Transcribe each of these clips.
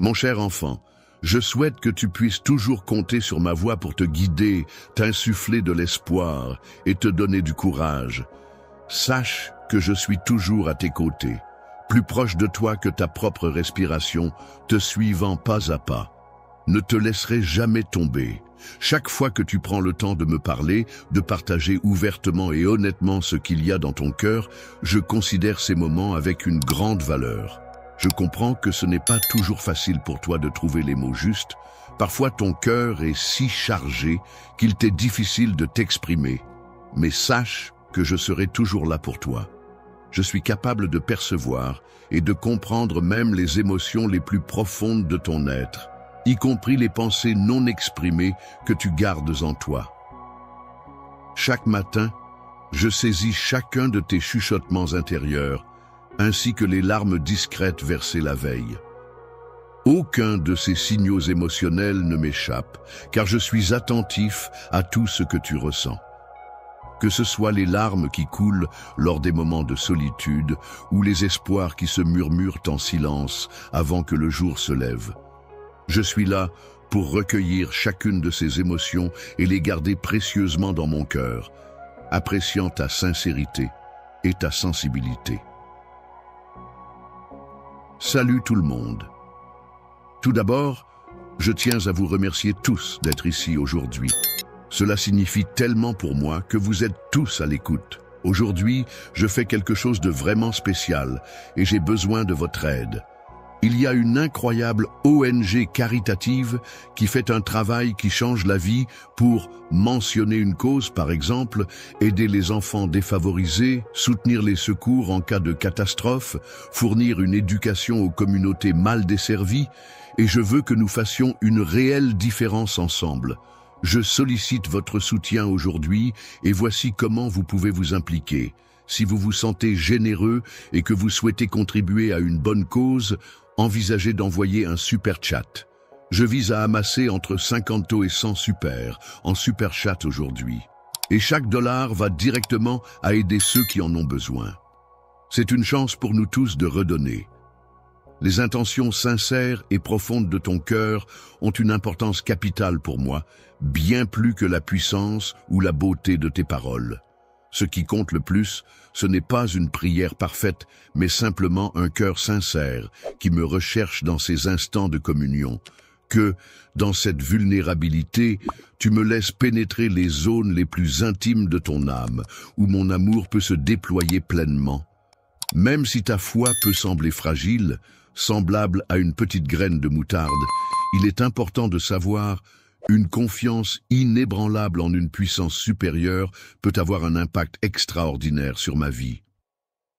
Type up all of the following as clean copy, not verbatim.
Mon cher enfant, je souhaite que tu puisses toujours compter sur ma voix pour te guider, t'insuffler de l'espoir et te donner du courage. Sache que je suis toujours à tes côtés, plus proche de toi que ta propre respiration, te suivant pas à pas. Ne te laisserai jamais tomber. Chaque fois que tu prends le temps de me parler, de partager ouvertement et honnêtement ce qu'il y a dans ton cœur, je considère ces moments avec une grande valeur. Je comprends que ce n'est pas toujours facile pour toi de trouver les mots justes. Parfois ton cœur est si chargé qu'il t'est difficile de t'exprimer. Mais sache que je serai toujours là pour toi. Je suis capable de percevoir et de comprendre même les émotions les plus profondes de ton être, y compris les pensées non exprimées que tu gardes en toi. Chaque matin, je saisis chacun de tes chuchotements intérieurs, ainsi que les larmes discrètes versées la veille. Aucun de ces signaux émotionnels ne m'échappe, car je suis attentif à tout ce que tu ressens. Que ce soit les larmes qui coulent lors des moments de solitude ou les espoirs qui se murmurent en silence avant que le jour se lève. Je suis là pour recueillir chacune de ces émotions et les garder précieusement dans mon cœur, appréciant ta sincérité et ta sensibilité. Salut tout le monde. Tout d'abord, je tiens à vous remercier tous d'être ici aujourd'hui. Cela signifie tellement pour moi que vous êtes tous à l'écoute. Aujourd'hui, je fais quelque chose de vraiment spécial et j'ai besoin de votre aide. Il y a une incroyable ONG caritative qui fait un travail qui change la vie pour mentionner une cause, par exemple, aider les enfants défavorisés, soutenir les secours en cas de catastrophe, fournir une éducation aux communautés mal desservies, et je veux que nous fassions une réelle différence ensemble. Je sollicite votre soutien aujourd'hui et voici comment vous pouvez vous impliquer. Si vous vous sentez généreux et que vous souhaitez contribuer à une bonne cause, envisagez d'envoyer un super chat. Je vise à amasser entre 50 et 100 en super chat aujourd'hui. Et chaque dollar va directement à aider ceux qui en ont besoin. C'est une chance pour nous tous de redonner. Les intentions sincères et profondes de ton cœur ont une importance capitale pour moi, bien plus que la puissance ou la beauté de tes paroles. Ce qui compte le plus, ce n'est pas une prière parfaite, mais simplement un cœur sincère qui me recherche dans ces instants de communion. Que, dans cette vulnérabilité, tu me laisses pénétrer les zones les plus intimes de ton âme, où mon amour peut se déployer pleinement. Même si ta foi peut sembler fragile, semblable à une petite graine de moutarde, il est important de savoir une confiance inébranlable en une puissance supérieure peut avoir un impact extraordinaire sur ma vie.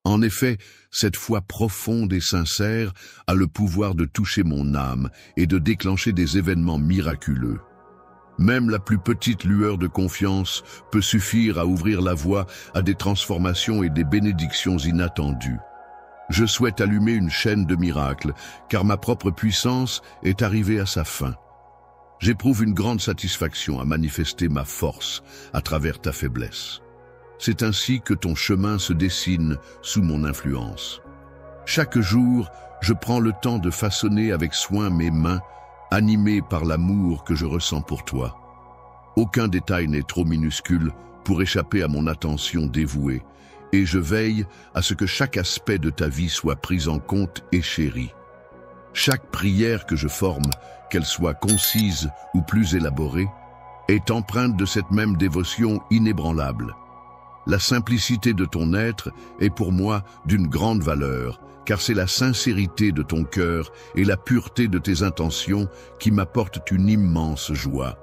En effet, cette foi profonde et sincère a le pouvoir de toucher mon âme et de déclencher des événements miraculeux. Même la plus petite lueur de confiance peut suffire à ouvrir la voie à des transformations et des bénédictions inattendues. Je souhaite allumer une chaîne de miracles, car ma propre puissance est arrivée à sa fin. J'éprouve une grande satisfaction à manifester ma force à travers ta faiblesse. C'est ainsi que ton chemin se dessine sous mon influence. Chaque jour, je prends le temps de façonner avec soin mes mains, animées par l'amour que je ressens pour toi. Aucun détail n'est trop minuscule pour échapper à mon attention dévouée, et je veille à ce que chaque aspect de ta vie soit pris en compte et chéri. Chaque prière que je forme, qu'elle soit concise ou plus élaborée, est empreinte de cette même dévotion inébranlable. La simplicité de ton être est pour moi d'une grande valeur, car c'est la sincérité de ton cœur et la pureté de tes intentions qui m'apportent une immense joie.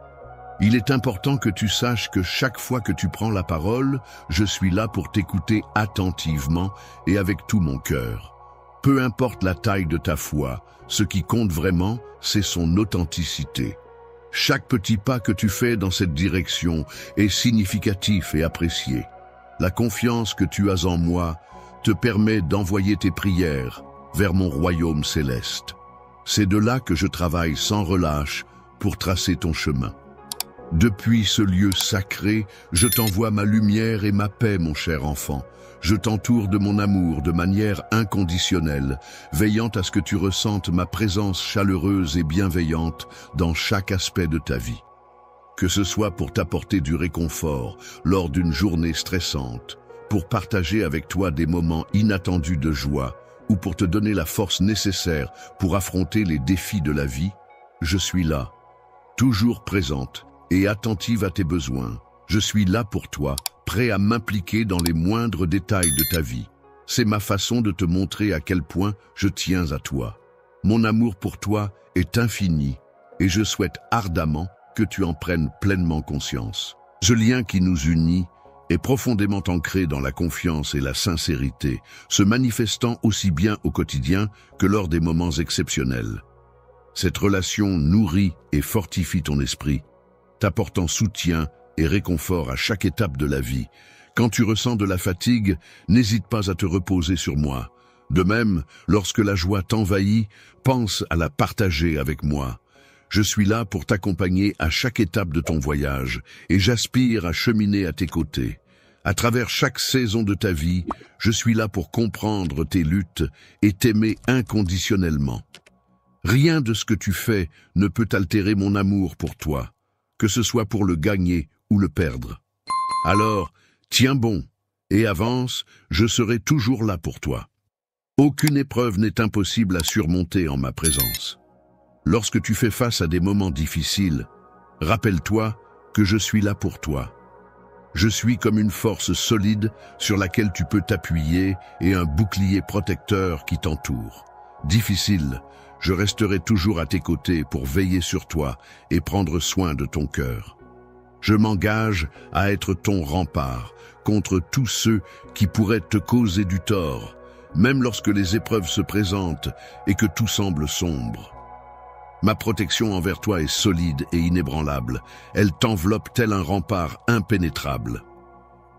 Il est important que tu saches que chaque fois que tu prends la parole, je suis là pour t'écouter attentivement et avec tout mon cœur. Peu importe la taille de ta foi, ce qui compte vraiment, c'est son authenticité. Chaque petit pas que tu fais dans cette direction est significatif et apprécié. La confiance que tu as en moi te permet d'envoyer tes prières vers mon royaume céleste. C'est de là que je travaille sans relâche pour tracer ton chemin. Depuis ce lieu sacré, je t'envoie ma lumière et ma paix, mon cher enfant. Je t'entoure de mon amour de manière inconditionnelle, veillant à ce que tu ressentes ma présence chaleureuse et bienveillante dans chaque aspect de ta vie. Que ce soit pour t'apporter du réconfort lors d'une journée stressante, pour partager avec toi des moments inattendus de joie, ou pour te donner la force nécessaire pour affronter les défis de la vie, je suis là, toujours présente et attentive à tes besoins. Je suis là pour toi, prêt à m'impliquer dans les moindres détails de ta vie. C'est ma façon de te montrer à quel point je tiens à toi. Mon amour pour toi est infini et je souhaite ardemment que tu en prennes pleinement conscience. Ce lien qui nous unit est profondément ancré dans la confiance et la sincérité, se manifestant aussi bien au quotidien que lors des moments exceptionnels. Cette relation nourrit et fortifie ton esprit, t'apportant soutien et réconfort à chaque étape de la vie. Quand tu ressens de la fatigue, n'hésite pas à te reposer sur moi. De même, lorsque la joie t'envahit, pense à la partager avec moi. Je suis là pour t'accompagner à chaque étape de ton voyage et j'aspire à cheminer à tes côtés. À travers chaque saison de ta vie, je suis là pour comprendre tes luttes et t'aimer inconditionnellement. Rien de ce que tu fais ne peut altérer mon amour pour toi, que ce soit pour le gagner ou le perdre. Alors, tiens bon et avance, je serai toujours là pour toi. Aucune épreuve n'est impossible à surmonter en ma présence. Lorsque tu fais face à des moments difficiles, rappelle-toi que je suis là pour toi. Je suis comme une force solide sur laquelle tu peux t'appuyer et un bouclier protecteur qui t'entoure. Difficile, je resterai toujours à tes côtés pour veiller sur toi et prendre soin de ton cœur. Je m'engage à être ton rempart contre tous ceux qui pourraient te causer du tort, même lorsque les épreuves se présentent et que tout semble sombre. Ma protection envers toi est solide et inébranlable. Elle t'enveloppe tel un rempart impénétrable.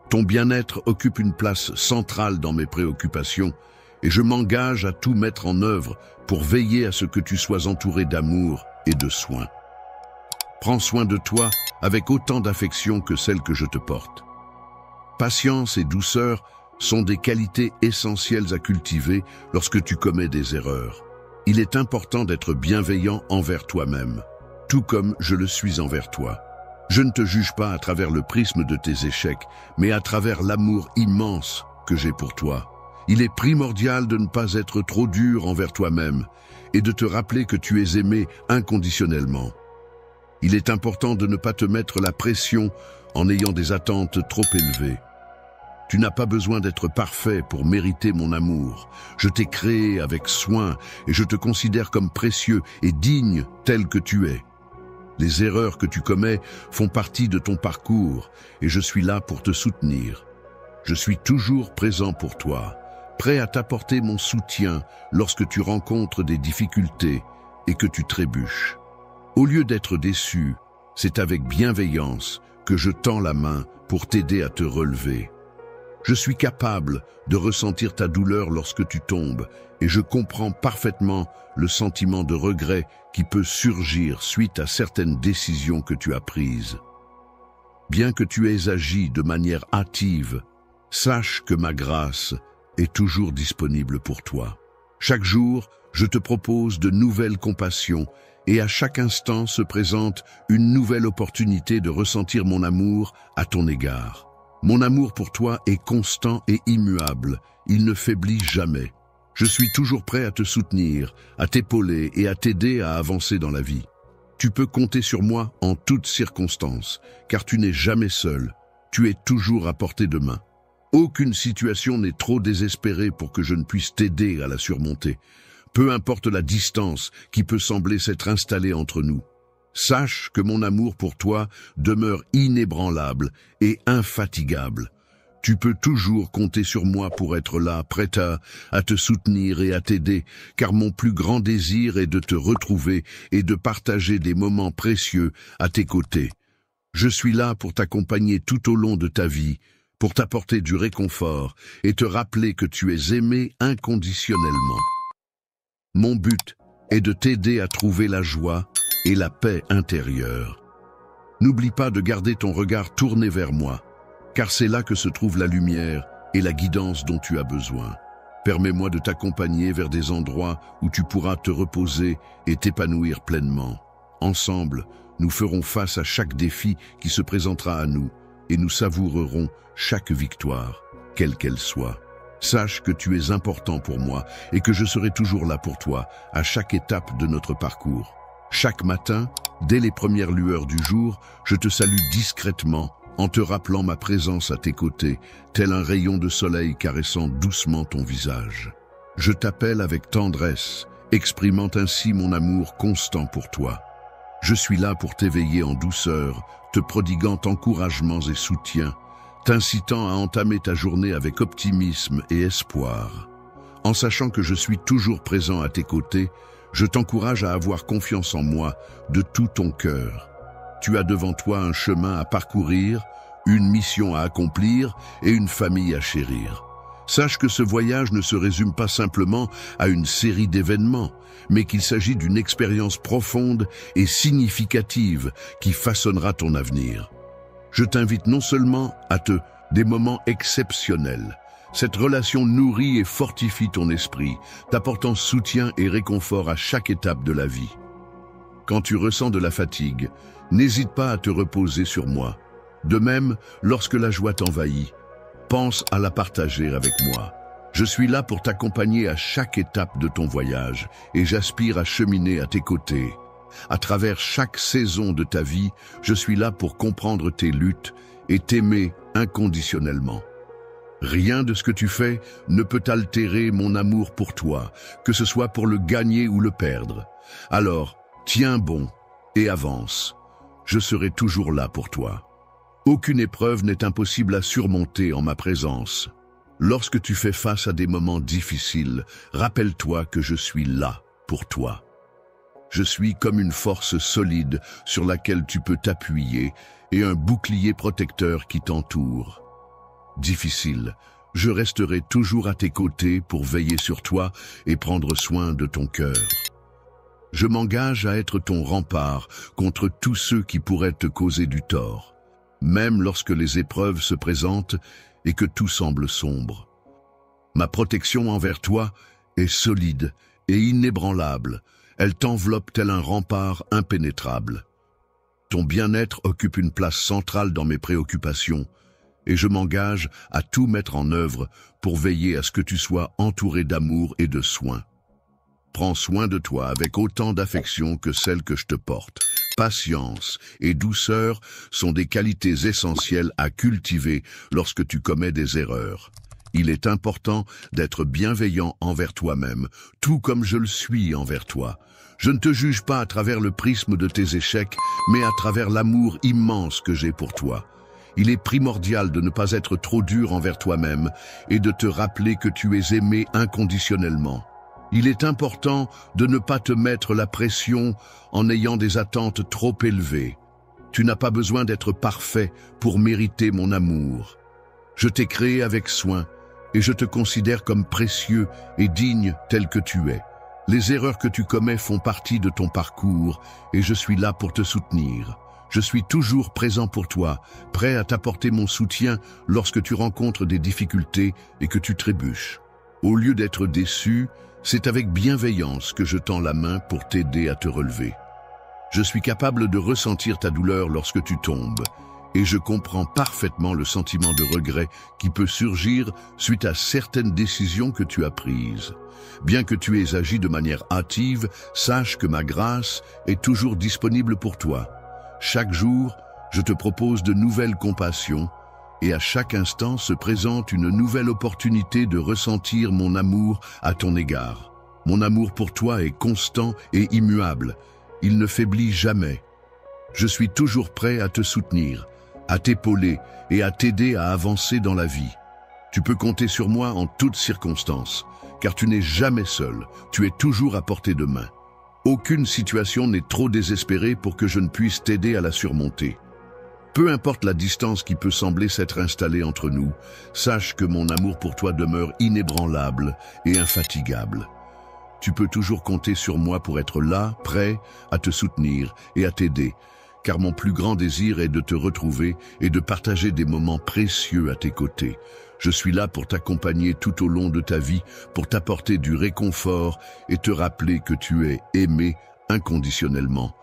Ton bien-être occupe une place centrale dans mes préoccupations et je m'engage à tout mettre en œuvre pour veiller à ce que tu sois entouré d'amour et de soins. Prends soin de toi avec autant d'affection que celle que je te porte. Patience et douceur sont des qualités essentielles à cultiver lorsque tu commets des erreurs. Il est important d'être bienveillant envers toi-même, tout comme je le suis envers toi. Je ne te juge pas à travers le prisme de tes échecs, mais à travers l'amour immense que j'ai pour toi. Il est primordial de ne pas être trop dur envers toi-même et de te rappeler que tu es aimé inconditionnellement. Il est important de ne pas te mettre la pression en ayant des attentes trop élevées. Tu n'as pas besoin d'être parfait pour mériter mon amour. Je t'ai créé avec soin et je te considère comme précieux et digne tel que tu es. Les erreurs que tu commets font partie de ton parcours et je suis là pour te soutenir. Je suis toujours présent pour toi, prêt à t'apporter mon soutien lorsque tu rencontres des difficultés et que tu trébuches. Au lieu d'être déçu, c'est avec bienveillance que je tends la main pour t'aider à te relever. Je suis capable de ressentir ta douleur lorsque tu tombes et je comprends parfaitement le sentiment de regret qui peut surgir suite à certaines décisions que tu as prises. Bien que tu aies agi de manière hâtive, sache que ma grâce est toujours disponible pour toi. Chaque jour, je te propose de nouvelles compassions et à chaque instant se présente une nouvelle opportunité de ressentir mon amour à ton égard. Mon amour pour toi est constant et immuable, il ne faiblit jamais. Je suis toujours prêt à te soutenir, à t'épauler et à t'aider à avancer dans la vie. Tu peux compter sur moi en toutes circonstances, car tu n'es jamais seul, tu es toujours à portée de main. Aucune situation n'est trop désespérée pour que je ne puisse t'aider à la surmonter, peu importe la distance qui peut sembler s'être installée entre nous. Sache que mon amour pour toi demeure inébranlable et infatigable. Tu peux toujours compter sur moi pour être là, prêt à te soutenir et à t'aider, car mon plus grand désir est de te retrouver et de partager des moments précieux à tes côtés. Je suis là pour t'accompagner tout au long de ta vie, pour t'apporter du réconfort et te rappeler que tu es aimé inconditionnellement. Mon but est de t'aider à trouver la joie et la paix intérieure. N'oublie pas de garder ton regard tourné vers moi, car c'est là que se trouve la lumière et la guidance dont tu as besoin. Permets-moi de t'accompagner vers des endroits où tu pourras te reposer et t'épanouir pleinement. Ensemble, nous ferons face à chaque défi qui se présentera à nous et nous savourerons chaque victoire, quelle qu'elle soit. Sache que tu es important pour moi et que je serai toujours là pour toi à chaque étape de notre parcours. Chaque matin, dès les premières lueurs du jour, je te salue discrètement en te rappelant ma présence à tes côtés, tel un rayon de soleil caressant doucement ton visage. Je t'appelle avec tendresse, exprimant ainsi mon amour constant pour toi. Je suis là pour t'éveiller en douceur, te prodiguant encouragements et soutiens, t'incitant à entamer ta journée avec optimisme et espoir. En sachant que je suis toujours présent à tes côtés, je t'encourage à avoir confiance en moi de tout ton cœur. Tu as devant toi un chemin à parcourir, une mission à accomplir et une famille à chérir. Sache que ce voyage ne se résume pas simplement à une série d'événements, mais qu'il s'agit d'une expérience profonde et significative qui façonnera ton avenir. Je t'invite non seulement à des moments exceptionnels. Cette relation nourrit et fortifie ton esprit, t'apportant soutien et réconfort à chaque étape de la vie. Quand tu ressens de la fatigue, n'hésite pas à te reposer sur moi. De même, lorsque la joie t'envahit, pense à la partager avec moi. Je suis là pour t'accompagner à chaque étape de ton voyage et j'aspire à cheminer à tes côtés. À travers chaque saison de ta vie, je suis là pour comprendre tes luttes et t'aimer inconditionnellement. Rien de ce que tu fais ne peut altérer mon amour pour toi, que ce soit pour le gagner ou le perdre. Alors, tiens bon et avance. Je serai toujours là pour toi. Aucune épreuve n'est impossible à surmonter en ma présence. Lorsque tu fais face à des moments difficiles, rappelle-toi que je suis là pour toi. Je suis comme une force solide sur laquelle tu peux t'appuyer et un bouclier protecteur qui t'entoure. Difficile, je resterai toujours à tes côtés pour veiller sur toi et prendre soin de ton cœur. Je m'engage à être ton rempart contre tous ceux qui pourraient te causer du tort, même lorsque les épreuves se présentent et que tout semble sombre. Ma protection envers toi est solide et inébranlable. Elle t'enveloppe tel un rempart impénétrable. Ton bien-être occupe une place centrale dans mes préoccupations et je m'engage à tout mettre en œuvre pour veiller à ce que tu sois entouré d'amour et de soins. Prends soin de toi avec autant d'affection que celle que je te porte. Patience et douceur sont des qualités essentielles à cultiver lorsque tu commets des erreurs. Il est important d'être bienveillant envers toi-même, tout comme je le suis envers toi. Je ne te juge pas à travers le prisme de tes échecs, mais à travers l'amour immense que j'ai pour toi. Il est primordial de ne pas être trop dur envers toi-même et de te rappeler que tu es aimé inconditionnellement. Il est important de ne pas te mettre la pression en ayant des attentes trop élevées. Tu n'as pas besoin d'être parfait pour mériter mon amour. Je t'ai créé avec soin et je te considère comme précieux et digne tel que tu es. Les erreurs que tu commets font partie de ton parcours et je suis là pour te soutenir. Je suis toujours présent pour toi, prêt à t'apporter mon soutien lorsque tu rencontres des difficultés et que tu trébuches. Au lieu d'être déçu, c'est avec bienveillance que je tends la main pour t'aider à te relever. Je suis capable de ressentir ta douleur lorsque tu tombes, et je comprends parfaitement le sentiment de regret qui peut surgir suite à certaines décisions que tu as prises. Bien que tu aies agi de manière hâtive, sache que ma grâce est toujours disponible pour toi. Chaque jour, je te propose de nouvelles compassions, et à chaque instant se présente une nouvelle opportunité de ressentir mon amour à ton égard. Mon amour pour toi est constant et immuable. Il ne faiblit jamais. Je suis toujours prêt à te soutenir, à t'épauler et à t'aider à avancer dans la vie. Tu peux compter sur moi en toutes circonstances, car tu n'es jamais seul, tu es toujours à portée de main. Aucune situation n'est trop désespérée pour que je ne puisse t'aider à la surmonter. Peu importe la distance qui peut sembler s'être installée entre nous, sache que mon amour pour toi demeure inébranlable et infatigable. Tu peux toujours compter sur moi pour être là, prêt à te soutenir et à t'aider, car mon plus grand désir est de te retrouver et de partager des moments précieux à tes côtés. Je suis là pour t'accompagner tout au long de ta vie, pour t'apporter du réconfort et te rappeler que tu es aimé inconditionnellement.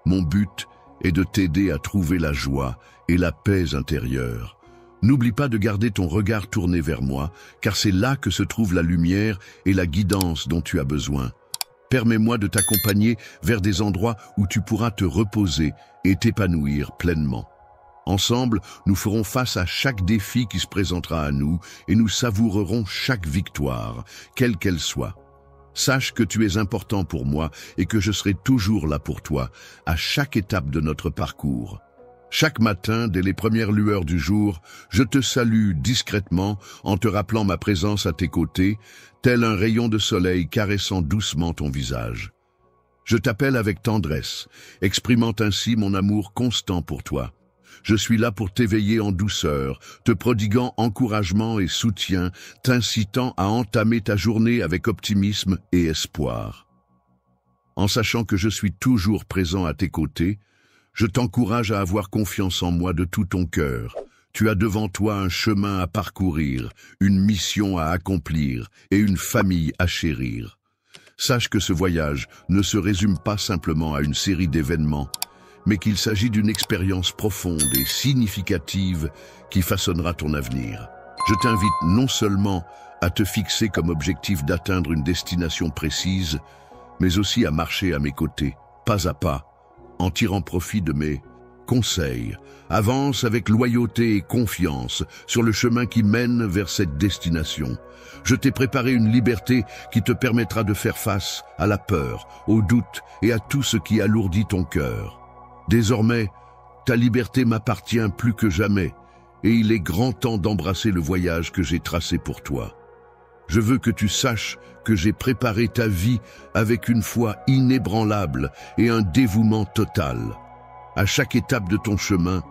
Mon but est de t'aider à trouver la joie et la paix intérieure. N'oublie pas de garder ton regard tourné vers moi, car c'est là que se trouve la lumière et la guidance dont tu as besoin. Permets-moi de t'accompagner vers des endroits où tu pourras te reposer et t'épanouir pleinement. Ensemble, nous ferons face à chaque défi qui se présentera à nous et nous savourerons chaque victoire, quelle qu'elle soit. Sache que tu es important pour moi et que je serai toujours là pour toi, à chaque étape de notre parcours. Chaque matin, dès les premières lueurs du jour, je te salue discrètement en te rappelant ma présence à tes côtés, tel un rayon de soleil caressant doucement ton visage. Je t'appelle avec tendresse, exprimant ainsi mon amour constant pour toi. Je suis là pour t'éveiller en douceur, te prodiguant encouragement et soutien, t'incitant à entamer ta journée avec optimisme et espoir. En sachant que je suis toujours présent à tes côtés, je t'encourage à avoir confiance en moi de tout ton cœur. Tu as devant toi un chemin à parcourir, une mission à accomplir et une famille à chérir. Sache que ce voyage ne se résume pas simplement à une série d'événements, mais qu'il s'agit d'une expérience profonde et significative qui façonnera ton avenir. Je t'invite non seulement à te fixer comme objectif d'atteindre une destination précise, mais aussi à marcher à mes côtés, pas à pas, en tirant profit de mes conseils. Avance avec loyauté et confiance sur le chemin qui mène vers cette destination. Je t'ai préparé une liberté qui te permettra de faire face à la peur, aux doutes et à tout ce qui alourdit ton cœur. Désormais, ta liberté m'appartient plus que jamais et il est grand temps d'embrasser le voyage que j'ai tracé pour toi. Je veux que tu saches que j'ai préparé ta vie avec une foi inébranlable et un dévouement total. À chaque étape de ton chemin,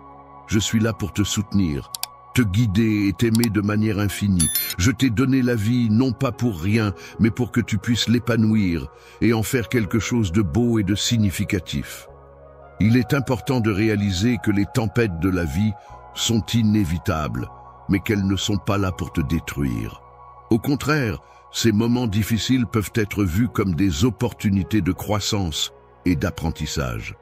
je suis là pour te soutenir, te guider et t'aimer de manière infinie. Je t'ai donné la vie non pas pour rien, mais pour que tu puisses l'épanouir et en faire quelque chose de beau et de significatif. Il est important de réaliser que les tempêtes de la vie sont inévitables, mais qu'elles ne sont pas là pour te détruire. Au contraire, ces moments difficiles peuvent être vus comme des opportunités de croissance et d'apprentissage.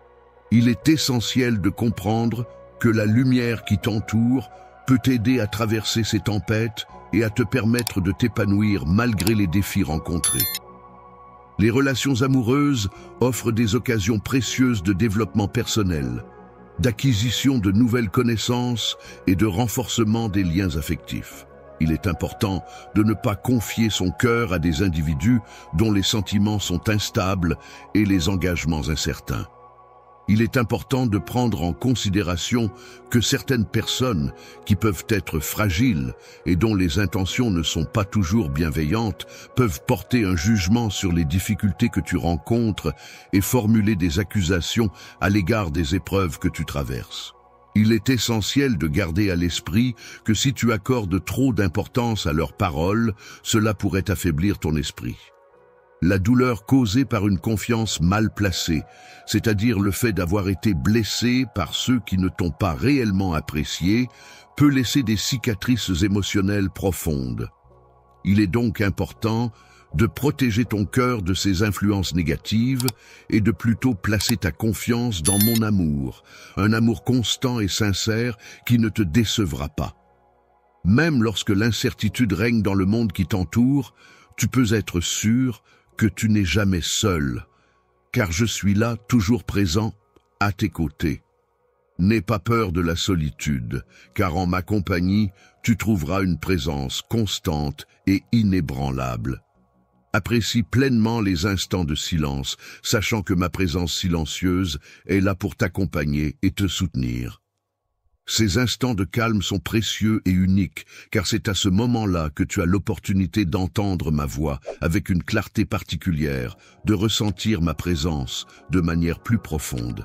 Il est essentiel de comprendre que la lumière qui t'entoure peut t'aider à traverser ces tempêtes et à te permettre de t'épanouir malgré les défis rencontrés. Les relations amoureuses offrent des occasions précieuses de développement personnel, d'acquisition de nouvelles connaissances et de renforcement des liens affectifs. Il est important de ne pas confier son cœur à des individus dont les sentiments sont instables et les engagements incertains. Il est important de prendre en considération que certaines personnes qui peuvent être fragiles et dont les intentions ne sont pas toujours bienveillantes peuvent porter un jugement sur les difficultés que tu rencontres et formuler des accusations à l'égard des épreuves que tu traverses. Il est essentiel de garder à l'esprit que si tu accordes trop d'importance à leurs paroles, cela pourrait affaiblir ton esprit. La douleur causée par une confiance mal placée, c'est-à-dire le fait d'avoir été blessé par ceux qui ne t'ont pas réellement apprécié, peut laisser des cicatrices émotionnelles profondes. Il est donc important de protéger ton cœur de ces influences négatives et de plutôt placer ta confiance dans mon amour, un amour constant et sincère qui ne te décevra pas. Même lorsque l'incertitude règne dans le monde qui t'entoure, tu peux être sûr que tu n'es jamais seul, car je suis là, toujours présent, à tes côtés. N'aie pas peur de la solitude, car en ma compagnie, tu trouveras une présence constante et inébranlable. Apprécie pleinement les instants de silence, sachant que ma présence silencieuse est là pour t'accompagner et te soutenir. Ces instants de calme sont précieux et uniques, car c'est à ce moment-là que tu as l'opportunité d'entendre ma voix avec une clarté particulière, de ressentir ma présence de manière plus profonde.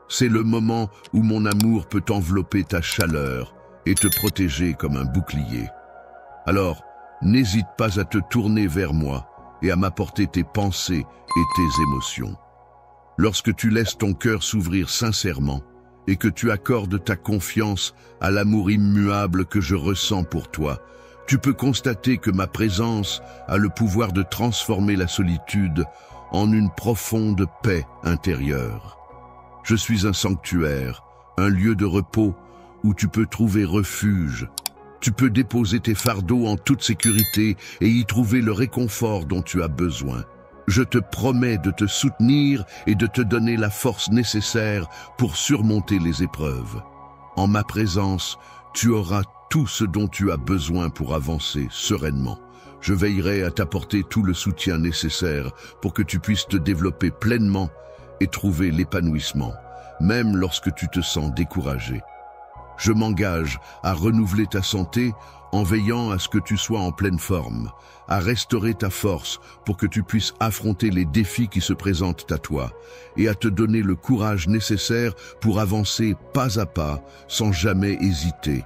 C'est le moment où mon amour peut envelopper ta chaleur et te protéger comme un bouclier. Alors, n'hésite pas à te tourner vers moi et à m'apporter tes pensées et tes émotions. Lorsque tu laisses ton cœur s'ouvrir sincèrement, et que tu accordes ta confiance à l'amour immuable que je ressens pour toi, tu peux constater que ma présence a le pouvoir de transformer la solitude en une profonde paix intérieure. Je suis un sanctuaire, un lieu de repos où tu peux trouver refuge. Tu peux déposer tes fardeaux en toute sécurité et y trouver le réconfort dont tu as besoin. Je te promets de te soutenir et de te donner la force nécessaire pour surmonter les épreuves. En ma présence, tu auras tout ce dont tu as besoin pour avancer sereinement. Je veillerai à t'apporter tout le soutien nécessaire pour que tu puisses te développer pleinement et trouver l'épanouissement, même lorsque tu te sens découragé. Je m'engage à renouveler ta santé en veillant à ce que tu sois en pleine forme, à restaurer ta force pour que tu puisses affronter les défis qui se présentent à toi et à te donner le courage nécessaire pour avancer pas à pas sans jamais hésiter.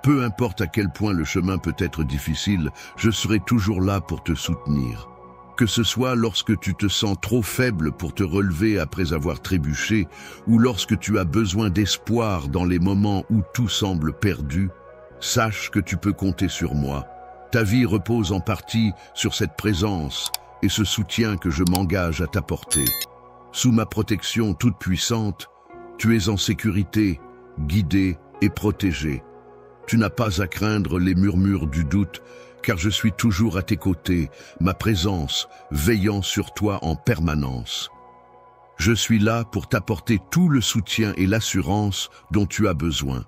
Peu importe à quel point le chemin peut être difficile, je serai toujours là pour te soutenir. Que ce soit lorsque tu te sens trop faible pour te relever après avoir trébuché, ou lorsque tu as besoin d'espoir dans les moments où tout semble perdu, sache que tu peux compter sur moi. Ta vie repose en partie sur cette présence et ce soutien que je m'engage à t'apporter. Sous ma protection toute puissante, tu es en sécurité, guidé et protégé. Tu n'as pas à craindre les murmures du doute, car je suis toujours à tes côtés, ma présence veillant sur toi en permanence. Je suis là pour t'apporter tout le soutien et l'assurance dont tu as besoin.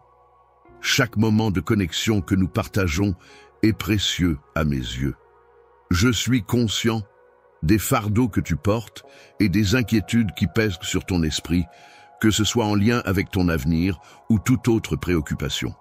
Chaque moment de connexion que nous partageons est précieux à mes yeux. Je suis conscient des fardeaux que tu portes et des inquiétudes qui pèsent sur ton esprit, que ce soit en lien avec ton avenir ou toute autre préoccupation.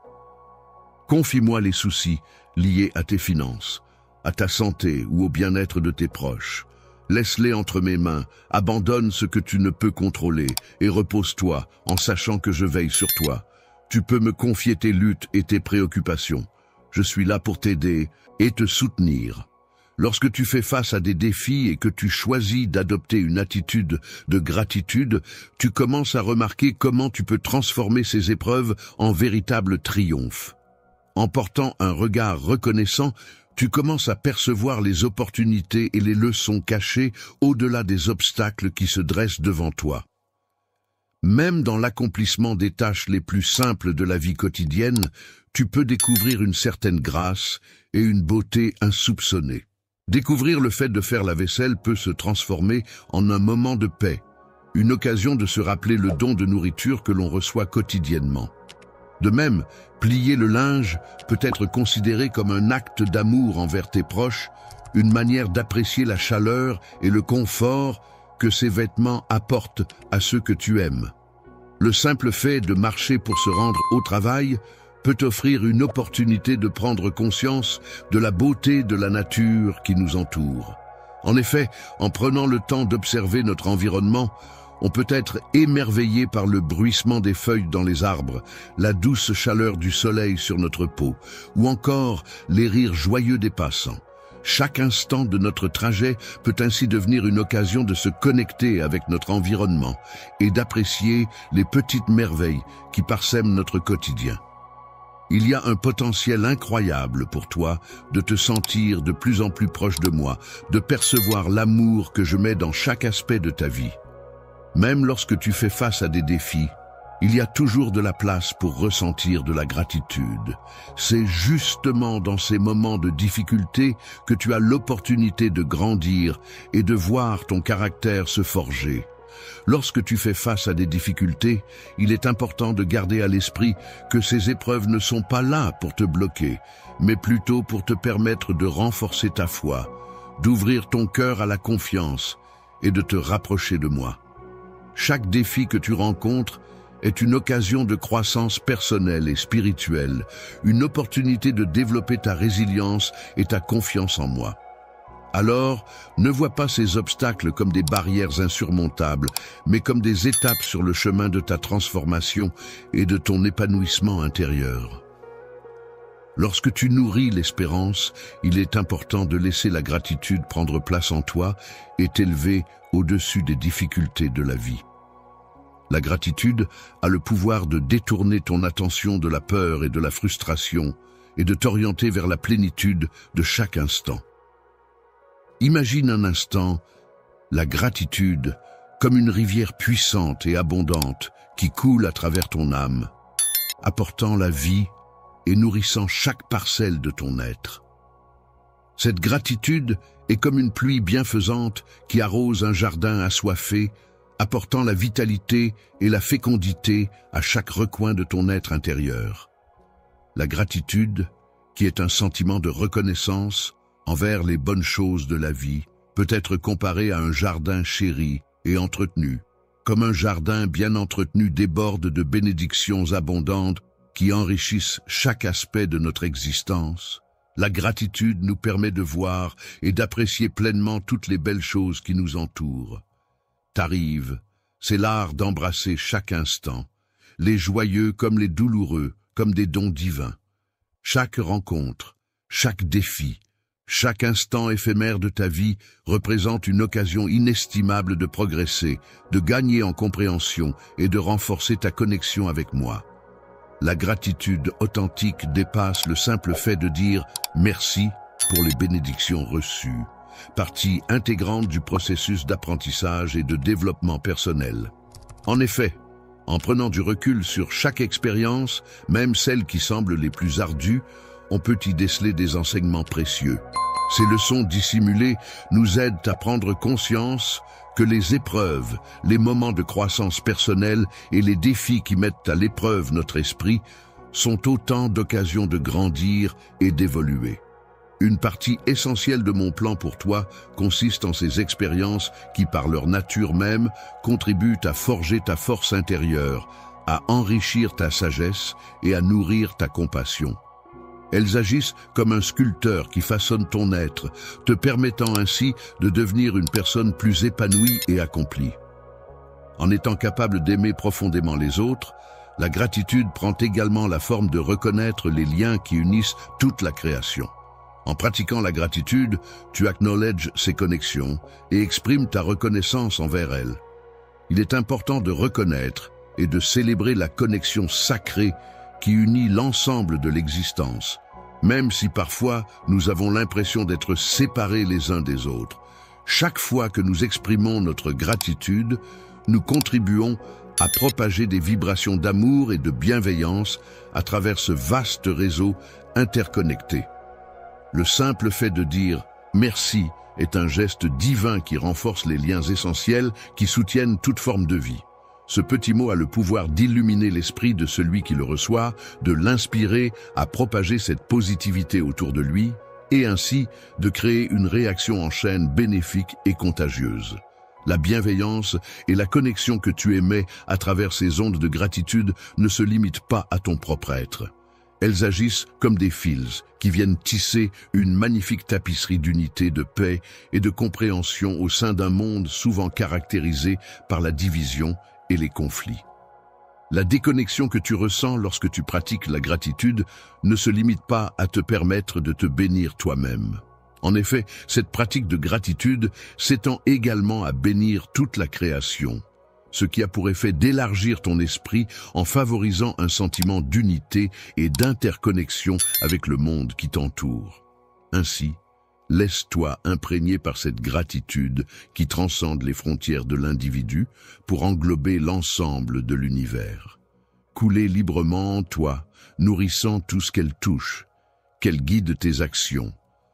Confie-moi les soucis liés à tes finances, à ta santé ou au bien-être de tes proches. Laisse-les entre mes mains, abandonne ce que tu ne peux contrôler et repose-toi en sachant que je veille sur toi. Tu peux me confier tes luttes et tes préoccupations. Je suis là pour t'aider et te soutenir. Lorsque tu fais face à des défis et que tu choisis d'adopter une attitude de gratitude, tu commences à remarquer comment tu peux transformer ces épreuves en véritable triomphe. En portant un regard reconnaissant, tu commences à percevoir les opportunités et les leçons cachées au-delà des obstacles qui se dressent devant toi. Même dans l'accomplissement des tâches les plus simples de la vie quotidienne, tu peux découvrir une certaine grâce et une beauté insoupçonnée. Découvrir le fait de faire la vaisselle peut se transformer en un moment de paix, une occasion de se rappeler le don de nourriture que l'on reçoit quotidiennement. De même, plier le linge peut être considéré comme un acte d'amour envers tes proches, une manière d'apprécier la chaleur et le confort que ces vêtements apportent à ceux que tu aimes. Le simple fait de marcher pour se rendre au travail peut offrir une opportunité de prendre conscience de la beauté de la nature qui nous entoure. En effet, en prenant le temps d'observer notre environnement, on peut être émerveillé par le bruissement des feuilles dans les arbres, la douce chaleur du soleil sur notre peau, ou encore les rires joyeux des passants. Chaque instant de notre trajet peut ainsi devenir une occasion de se connecter avec notre environnement et d'apprécier les petites merveilles qui parsèment notre quotidien. Il y a un potentiel incroyable pour toi de te sentir de plus en plus proche de moi, de percevoir l'amour que je mets dans chaque aspect de ta vie. Même lorsque tu fais face à des défis, il y a toujours de la place pour ressentir de la gratitude. C'est justement dans ces moments de difficulté que tu as l'opportunité de grandir et de voir ton caractère se forger. Lorsque tu fais face à des difficultés, il est important de garder à l'esprit que ces épreuves ne sont pas là pour te bloquer, mais plutôt pour te permettre de renforcer ta foi, d'ouvrir ton cœur à la confiance et de te rapprocher de moi. Chaque défi que tu rencontres est une occasion de croissance personnelle et spirituelle, une opportunité de développer ta résilience et ta confiance en moi. Alors, ne vois pas ces obstacles comme des barrières insurmontables, mais comme des étapes sur le chemin de ta transformation et de ton épanouissement intérieur. Lorsque tu nourris l'espérance, il est important de laisser la gratitude prendre place en toi et t'élever au-dessus des difficultés de la vie. La gratitude a le pouvoir de détourner ton attention de la peur et de la frustration et de t'orienter vers la plénitude de chaque instant. Imagine un instant la gratitude comme une rivière puissante et abondante qui coule à travers ton âme, apportant la vie et nourrissant chaque parcelle de ton être. Cette gratitude est comme une pluie bienfaisante qui arrose un jardin assoiffé, apportant la vitalité et la fécondité à chaque recoin de ton être intérieur. La gratitude, qui est un sentiment de reconnaissance envers les bonnes choses de la vie, peut être comparée à un jardin chéri et entretenu. Comme un jardin bien entretenu déborde de bénédictions abondantes qui enrichissent chaque aspect de notre existence, la gratitude nous permet de voir et d'apprécier pleinement toutes les belles choses qui nous entourent. T'arrive, c'est l'art d'embrasser chaque instant, les joyeux comme les douloureux, comme des dons divins. Chaque rencontre, chaque défi, chaque instant éphémère de ta vie représente une occasion inestimable de progresser, de gagner en compréhension et de renforcer ta connexion avec moi. La gratitude authentique dépasse le simple fait de dire « merci » pour les bénédictions reçues, partie intégrante du processus d'apprentissage et de développement personnel. En effet, en prenant du recul sur chaque expérience, même celles qui semblent les plus ardues, on peut y déceler des enseignements précieux. Ces leçons dissimulées nous aident à prendre conscience que les épreuves, les moments de croissance personnelle et les défis qui mettent à l'épreuve notre esprit sont autant d'occasions de grandir et d'évoluer. Une partie essentielle de mon plan pour toi consiste en ces expériences qui, par leur nature même, contribuent à forger ta force intérieure, à enrichir ta sagesse et à nourrir ta compassion. Elles agissent comme un sculpteur qui façonne ton être, te permettant ainsi de devenir une personne plus épanouie et accomplie. En étant capable d'aimer profondément les autres, la gratitude prend également la forme de reconnaître les liens qui unissent toute la création. En pratiquant la gratitude, tu acknowledges ces connexions et exprimes ta reconnaissance envers elles. Il est important de reconnaître et de célébrer la connexion sacrée qui unit l'ensemble de l'existence, même si parfois nous avons l'impression d'être séparés les uns des autres. Chaque fois que nous exprimons notre gratitude, nous contribuons à propager des vibrations d'amour et de bienveillance à travers ce vaste réseau interconnecté. Le simple fait de dire « merci » est un geste divin qui renforce les liens essentiels qui soutiennent toute forme de vie. Ce petit mot a le pouvoir d'illuminer l'esprit de celui qui le reçoit, de l'inspirer à propager cette positivité autour de lui, et ainsi de créer une réaction en chaîne bénéfique et contagieuse. La bienveillance et la connexion que tu émets à travers ces ondes de gratitude ne se limitent pas à ton propre être. Elles agissent comme des fils qui viennent tisser une magnifique tapisserie d'unité, de paix et de compréhension au sein d'un monde souvent caractérisé par la division et les conflits. La déconnexion que tu ressens lorsque tu pratiques la gratitude ne se limite pas à te permettre de te bénir toi-même. En effet, cette pratique de gratitude s'étend également à bénir toute la création, ce qui a pour effet d'élargir ton esprit en favorisant un sentiment d'unité et d'interconnexion avec le monde qui t'entoure. Ainsi, laisse-toi imprégner par cette gratitude qui transcende les frontières de l'individu pour englober l'ensemble de l'univers. Couler librement en toi, nourrissant tout ce qu'elle touche, qu'elle guide tes actions,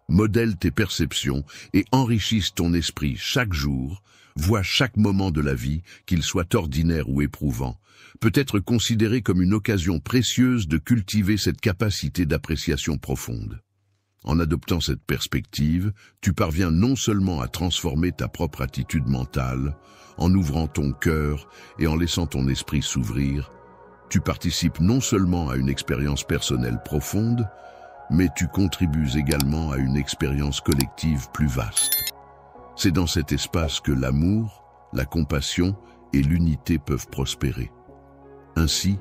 modèle tes perceptions et enrichisse ton esprit chaque jour, voit chaque moment de la vie, qu'il soit ordinaire ou éprouvant, peut être considéré comme une occasion précieuse de cultiver cette capacité d'appréciation profonde. En adoptant cette perspective, tu parviens non seulement à transformer ta propre attitude mentale, en ouvrant ton cœur et en laissant ton esprit s'ouvrir, tu participes non seulement à une expérience personnelle profonde, mais tu contribues également à une expérience collective plus vaste. C'est dans cet espace que l'amour, la compassion et l'unité peuvent prospérer. Ainsi,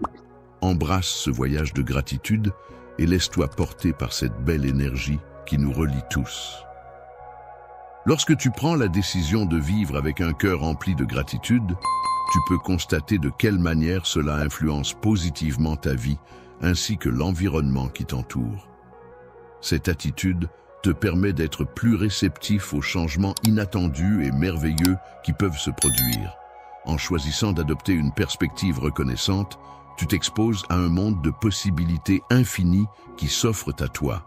embrasse ce voyage de gratitude et laisse-toi porter par cette belle énergie qui nous relie tous. Lorsque tu prends la décision de vivre avec un cœur rempli de gratitude, tu peux constater de quelle manière cela influence positivement ta vie ainsi que l'environnement qui t'entoure. Cette attitude te permet d'être plus réceptif aux changements inattendus et merveilleux qui peuvent se produire. En choisissant d'adopter une perspective reconnaissante, tu t'exposes à un monde de possibilités infinies qui s'offrent à toi.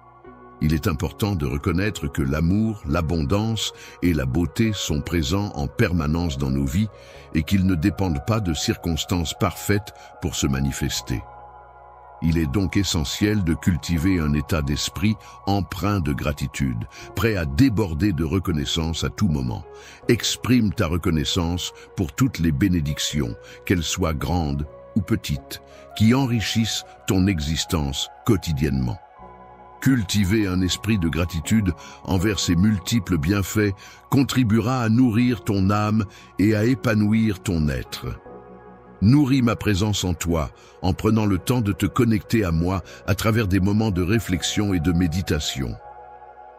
Il est important de reconnaître que l'amour, l'abondance et la beauté sont présents en permanence dans nos vies et qu'ils ne dépendent pas de circonstances parfaites pour se manifester. Il est donc essentiel de cultiver un état d'esprit empreint de gratitude, prêt à déborder de reconnaissance à tout moment. Exprime ta reconnaissance pour toutes les bénédictions, qu'elles soient grandes ou petites, qui enrichissent ton existence quotidiennement. Cultiver un esprit de gratitude envers ces multiples bienfaits contribuera à nourrir ton âme et à épanouir ton être. Nourris ma présence en toi, en prenant le temps de te connecter à moi à travers des moments de réflexion et de méditation.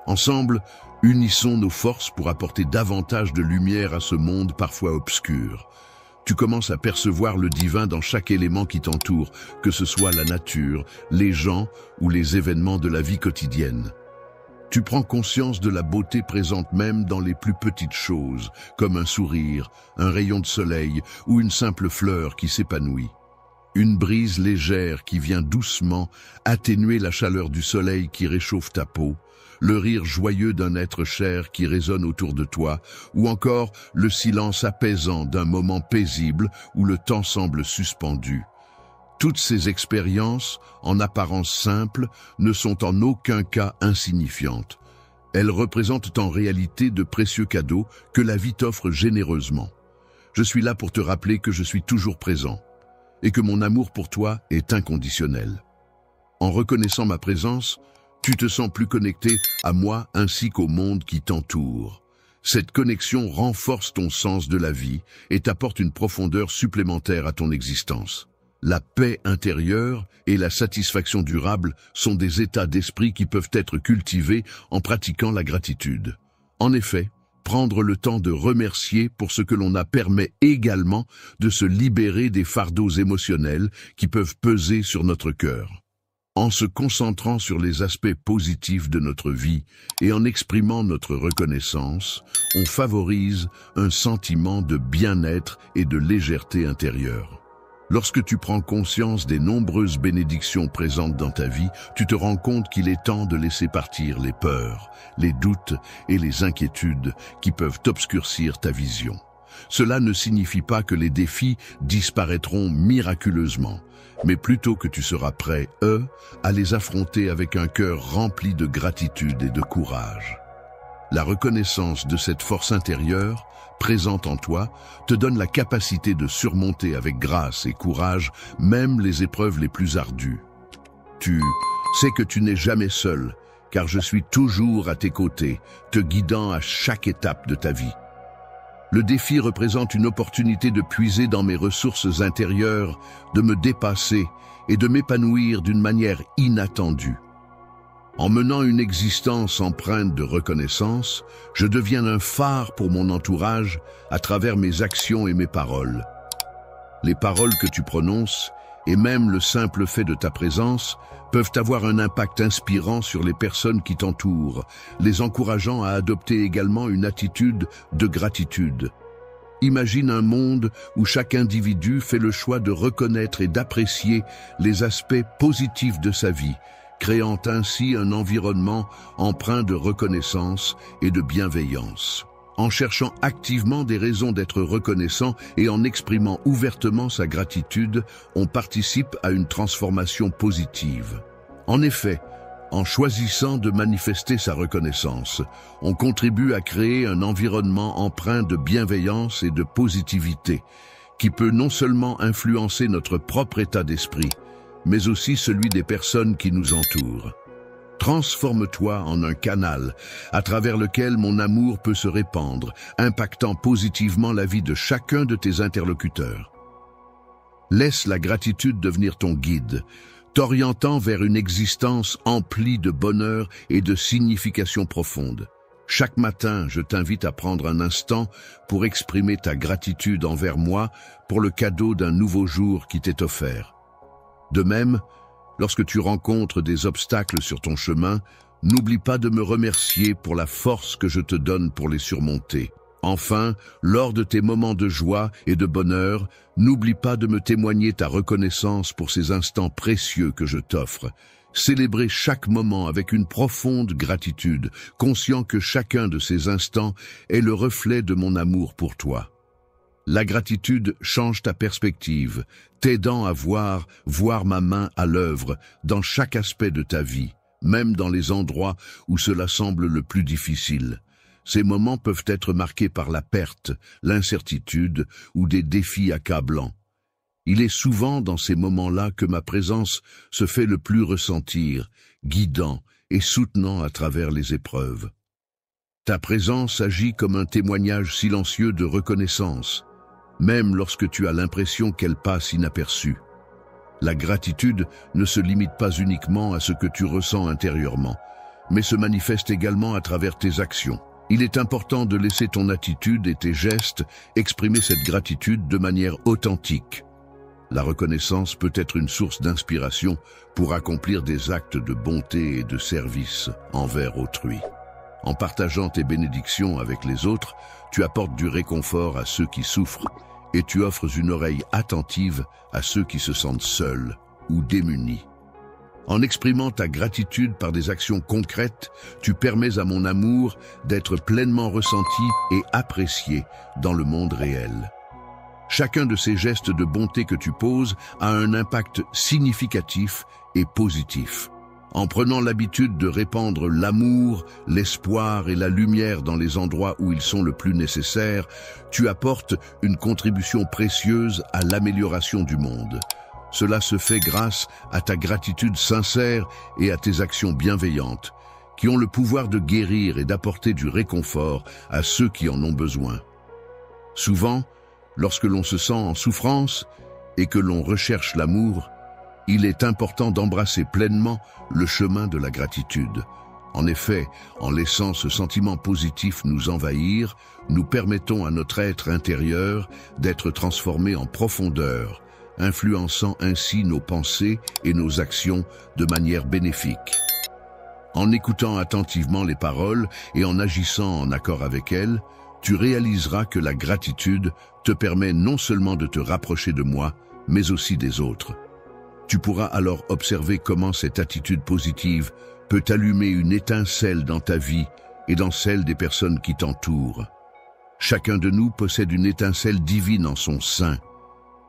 Ensemble, unissons nos forces pour apporter davantage de lumière à ce monde parfois obscur. Tu commences à percevoir le divin dans chaque élément qui t'entoure, que ce soit la nature, les gens ou les événements de la vie quotidienne. Tu prends conscience de la beauté présente même dans les plus petites choses, comme un sourire, un rayon de soleil ou une simple fleur qui s'épanouit. Une brise légère qui vient doucement atténuer la chaleur du soleil qui réchauffe ta peau, le rire joyeux d'un être cher qui résonne autour de toi, ou encore le silence apaisant d'un moment paisible où le temps semble suspendu. Toutes ces expériences, en apparence simples, ne sont en aucun cas insignifiantes. Elles représentent en réalité de précieux cadeaux que la vie t'offre généreusement. Je suis là pour te rappeler que je suis toujours présent et que mon amour pour toi est inconditionnel. En reconnaissant ma présence, tu te sens plus connecté à moi ainsi qu'au monde qui t'entoure. Cette connexion renforce ton sens de la vie et t'apporte une profondeur supplémentaire à ton existence. La paix intérieure et la satisfaction durable sont des états d'esprit qui peuvent être cultivés en pratiquant la gratitude. En effet, prendre le temps de remercier pour ce que l'on a permet également de se libérer des fardeaux émotionnels qui peuvent peser sur notre cœur. En se concentrant sur les aspects positifs de notre vie et en exprimant notre reconnaissance, on favorise un sentiment de bien-être et de légèreté intérieure. Lorsque tu prends conscience des nombreuses bénédictions présentes dans ta vie, tu te rends compte qu'il est temps de laisser partir les peurs, les doutes et les inquiétudes qui peuvent obscurcir ta vision. Cela ne signifie pas que les défis disparaîtront miraculeusement, mais plutôt que tu seras prêt, à les affronter avec un cœur rempli de gratitude et de courage. La reconnaissance de cette force intérieure, présente en toi, te donne la capacité de surmonter avec grâce et courage même les épreuves les plus ardues. Tu sais que tu n'es jamais seul, car je suis toujours à tes côtés, te guidant à chaque étape de ta vie. Le défi représente une opportunité de puiser dans mes ressources intérieures, de me dépasser et de m'épanouir d'une manière inattendue. En menant une existence empreinte de reconnaissance, je deviens un phare pour mon entourage à travers mes actions et mes paroles. Les paroles que tu prononces, et même le simple fait de ta présence, peuvent avoir un impact inspirant sur les personnes qui t'entourent, les encourageant à adopter également une attitude de gratitude. Imagine un monde où chaque individu fait le choix de reconnaître et d'apprécier les aspects positifs de sa vie, créant ainsi un environnement empreint de reconnaissance et de bienveillance. En cherchant activement des raisons d'être reconnaissant et en exprimant ouvertement sa gratitude, on participe à une transformation positive. En effet, en choisissant de manifester sa reconnaissance, on contribue à créer un environnement empreint de bienveillance et de positivité, qui peut non seulement influencer notre propre état d'esprit, mais aussi celui des personnes qui nous entourent. Transforme-toi en un canal à travers lequel mon amour peut se répandre, impactant positivement la vie de chacun de tes interlocuteurs. Laisse la gratitude devenir ton guide, t'orientant vers une existence emplie de bonheur et de signification profonde. Chaque matin, je t'invite à prendre un instant pour exprimer ta gratitude envers moi pour le cadeau d'un nouveau jour qui t'est offert. De même, lorsque tu rencontres des obstacles sur ton chemin, n'oublie pas de me remercier pour la force que je te donne pour les surmonter. Enfin, lors de tes moments de joie et de bonheur, n'oublie pas de me témoigner ta reconnaissance pour ces instants précieux que je t'offre. Célébrer chaque moment avec une profonde gratitude, conscient que chacun de ces instants est le reflet de mon amour pour toi. La gratitude change ta perspective, t'aidant à voir ma main à l'œuvre dans chaque aspect de ta vie, même dans les endroits où cela semble le plus difficile. Ces moments peuvent être marqués par la perte, l'incertitude ou des défis accablants. Il est souvent dans ces moments-là que ma présence se fait le plus ressentir, guidant et soutenant à travers les épreuves. Ta présence agit comme un témoignage silencieux de reconnaissance, même lorsque tu as l'impression qu'elle passe inaperçue. La gratitude ne se limite pas uniquement à ce que tu ressens intérieurement, mais se manifeste également à travers tes actions. Il est important de laisser ton attitude et tes gestes exprimer cette gratitude de manière authentique. La reconnaissance peut être une source d'inspiration pour accomplir des actes de bonté et de service envers autrui. En partageant tes bénédictions avec les autres, tu apportes du réconfort à ceux qui souffrent et tu offres une oreille attentive à ceux qui se sentent seuls ou démunis. En exprimant ta gratitude par des actions concrètes, tu permets à mon amour d'être pleinement ressenti et apprécié dans le monde réel. Chacun de ces gestes de bonté que tu poses a un impact significatif et positif. En prenant l'habitude de répandre l'amour, l'espoir et la lumière dans les endroits où ils sont le plus nécessaires, tu apportes une contribution précieuse à l'amélioration du monde. Cela se fait grâce à ta gratitude sincère et à tes actions bienveillantes, qui ont le pouvoir de guérir et d'apporter du réconfort à ceux qui en ont besoin. Souvent, lorsque l'on se sent en souffrance et que l'on recherche l'amour, il est important d'embrasser pleinement le chemin de la gratitude. En effet, en laissant ce sentiment positif nous envahir, nous permettons à notre être intérieur d'être transformé en profondeur, influençant ainsi nos pensées et nos actions de manière bénéfique. En écoutant attentivement les paroles et en agissant en accord avec elles, tu réaliseras que la gratitude te permet non seulement de te rapprocher de moi, mais aussi des autres. Tu pourras alors observer comment cette attitude positive peut allumer une étincelle dans ta vie et dans celle des personnes qui t'entourent. Chacun de nous possède une étincelle divine en son sein,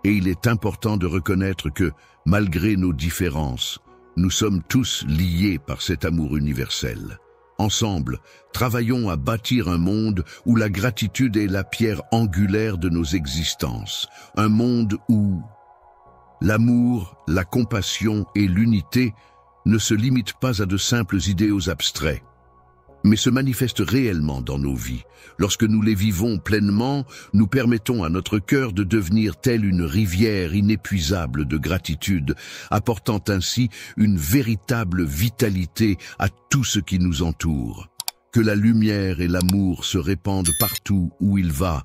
et il est important de reconnaître que, malgré nos différences, nous sommes tous liés par cet amour universel. Ensemble, travaillons à bâtir un monde où la gratitude est la pierre angulaire de nos existences. Un monde où l'amour, la compassion et l'unité ne se limitent pas à de simples idéaux abstraits, mais se manifestent réellement dans nos vies. Lorsque nous les vivons pleinement, nous permettons à notre cœur de devenir telle une rivière inépuisable de gratitude, apportant ainsi une véritable vitalité à tout ce qui nous entoure. Que la lumière et l'amour se répandent partout où il va,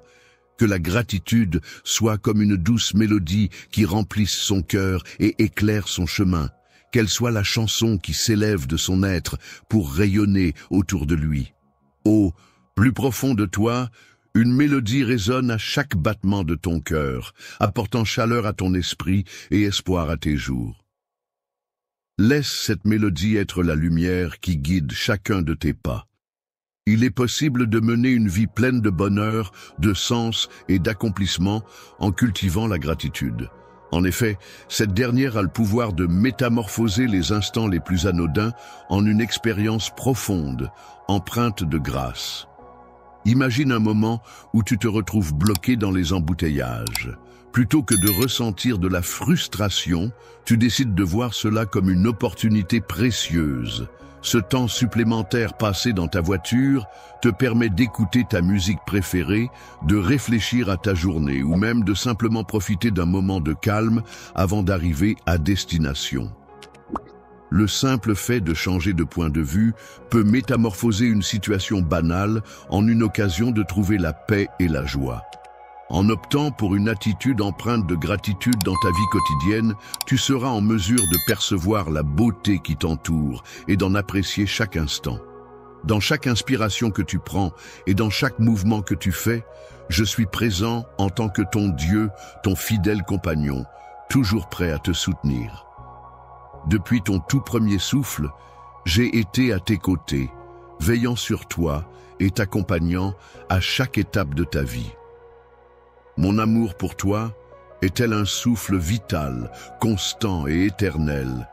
que la gratitude soit comme une douce mélodie qui remplisse son cœur et éclaire son chemin, qu'elle soit la chanson qui s'élève de son être pour rayonner autour de lui. Oh, plus profond de toi, une mélodie résonne à chaque battement de ton cœur, apportant chaleur à ton esprit et espoir à tes jours. Laisse cette mélodie être la lumière qui guide chacun de tes pas. Il est possible de mener une vie pleine de bonheur, de sens et d'accomplissement en cultivant la gratitude. En effet, cette dernière a le pouvoir de métamorphoser les instants les plus anodins en une expérience profonde, empreinte de grâce. Imagine un moment où tu te retrouves bloqué dans les embouteillages. Plutôt que de ressentir de la frustration, tu décides de voir cela comme une opportunité précieuse. Ce temps supplémentaire passé dans ta voiture te permet d'écouter ta musique préférée, de réfléchir à ta journée ou même de simplement profiter d'un moment de calme avant d'arriver à destination. Le simple fait de changer de point de vue peut métamorphoser une situation banale en une occasion de trouver la paix et la joie. En optant pour une attitude empreinte de gratitude dans ta vie quotidienne, tu seras en mesure de percevoir la beauté qui t'entoure et d'en apprécier chaque instant. Dans chaque inspiration que tu prends et dans chaque mouvement que tu fais, je suis présent en tant que ton Dieu, ton fidèle compagnon, toujours prêt à te soutenir. Depuis ton tout premier souffle, j'ai été à tes côtés, veillant sur toi et t'accompagnant à chaque étape de ta vie. Mon amour pour toi est tel un souffle vital, constant et éternel,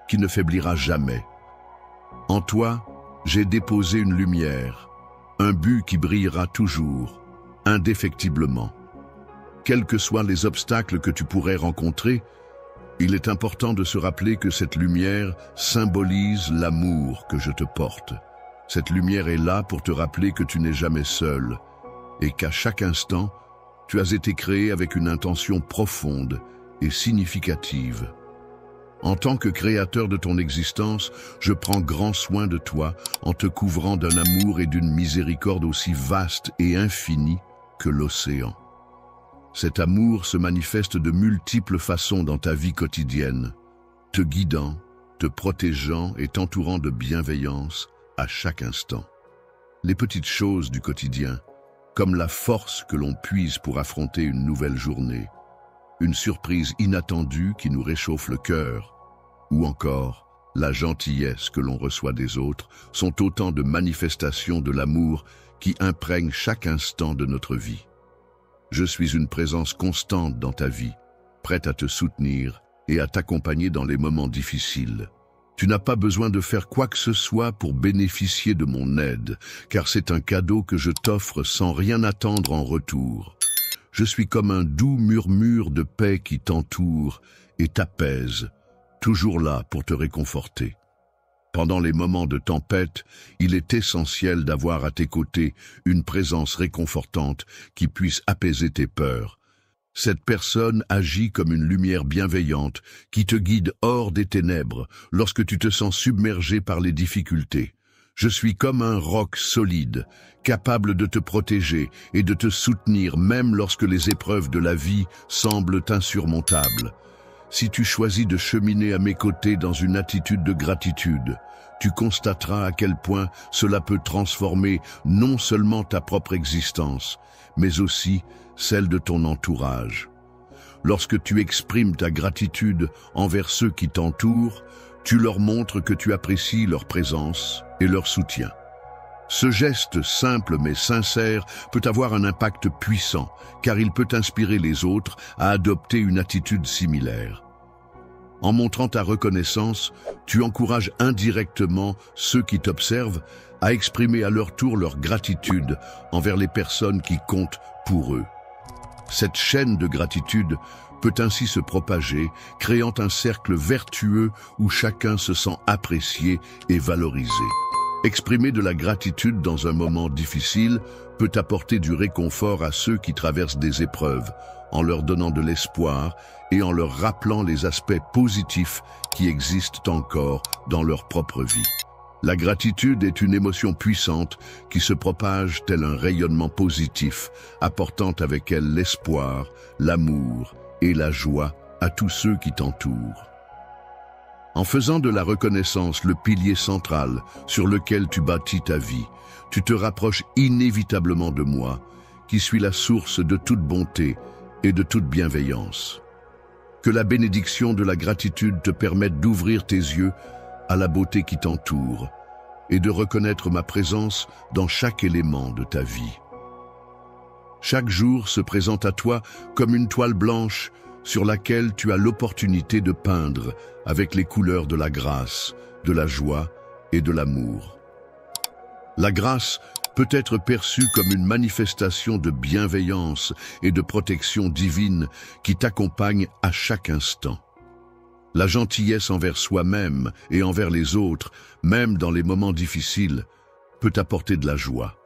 qui ne faiblira jamais. En toi, j'ai déposé une lumière, un but qui brillera toujours, indéfectiblement. Quels que soient les obstacles que tu pourrais rencontrer, il est important de se rappeler que cette lumière symbolise l'amour que je te porte. Cette lumière est là pour te rappeler que tu n'es jamais seul et qu'à chaque instant, tu as été créé avec une intention profonde et significative. En tant que créateur de ton existence, je prends grand soin de toi en te couvrant d'un amour et d'une miséricorde aussi vaste et infinie que l'océan. Cet amour se manifeste de multiples façons dans ta vie quotidienne, te guidant, te protégeant et t'entourant de bienveillance à chaque instant. Les petites choses du quotidien, comme la force que l'on puise pour affronter une nouvelle journée, une surprise inattendue qui nous réchauffe le cœur, ou encore la gentillesse que l'on reçoit des autres, sont autant de manifestations de l'amour qui imprègnent chaque instant de notre vie. Je suis une présence constante dans ta vie, prête à te soutenir et à t'accompagner dans les moments difficiles. Tu n'as pas besoin de faire quoi que ce soit pour bénéficier de mon aide, car c'est un cadeau que je t'offre sans rien attendre en retour. Je suis comme un doux murmure de paix qui t'entoure et t'apaise, toujours là pour te réconforter. Pendant les moments de tempête, il est essentiel d'avoir à tes côtés une présence réconfortante qui puisse apaiser tes peurs. Cette personne agit comme une lumière bienveillante qui te guide hors des ténèbres lorsque tu te sens submergé par les difficultés. Je suis comme un roc solide, capable de te protéger et de te soutenir même lorsque les épreuves de la vie semblent insurmontables. Si tu choisis de cheminer à mes côtés dans une attitude de gratitude, tu constateras à quel point cela peut transformer non seulement ta propre existence, mais aussi celle de ton entourage. Lorsque tu exprimes ta gratitude envers ceux qui t'entourent, tu leur montres que tu apprécies leur présence et leur soutien. Ce geste simple mais sincère peut avoir un impact puissant, car il peut inspirer les autres à adopter une attitude similaire. En montrant ta reconnaissance, tu encourages indirectement ceux qui t'observent à exprimer à leur tour leur gratitude envers les personnes qui comptent pour eux. Cette chaîne de gratitude peut ainsi se propager, créant un cercle vertueux où chacun se sent apprécié et valorisé. Exprimer de la gratitude dans un moment difficile peut apporter du réconfort à ceux qui traversent des épreuves, en leur donnant de l'espoir et en leur rappelant les aspects positifs qui existent encore dans leur propre vie. La gratitude est une émotion puissante qui se propage tel un rayonnement positif, apportant avec elle l'espoir, l'amour et la joie à tous ceux qui t'entourent. En faisant de la reconnaissance le pilier central sur lequel tu bâtis ta vie, tu te rapproches inévitablement de moi, qui suis la source de toute bonté et de toute bienveillance. Que la bénédiction de la gratitude te permette d'ouvrir tes yeux à la beauté qui t'entoure et de reconnaître ma présence dans chaque élément de ta vie. Chaque jour se présente à toi comme une toile blanche sur laquelle tu as l'opportunité de peindre avec les couleurs de la grâce, de la joie et de l'amour. La grâce peut être perçue comme une manifestation de bienveillance et de protection divine qui t'accompagne à chaque instant. La gentillesse envers soi-même et envers les autres, même dans les moments difficiles, peut apporter de la joie.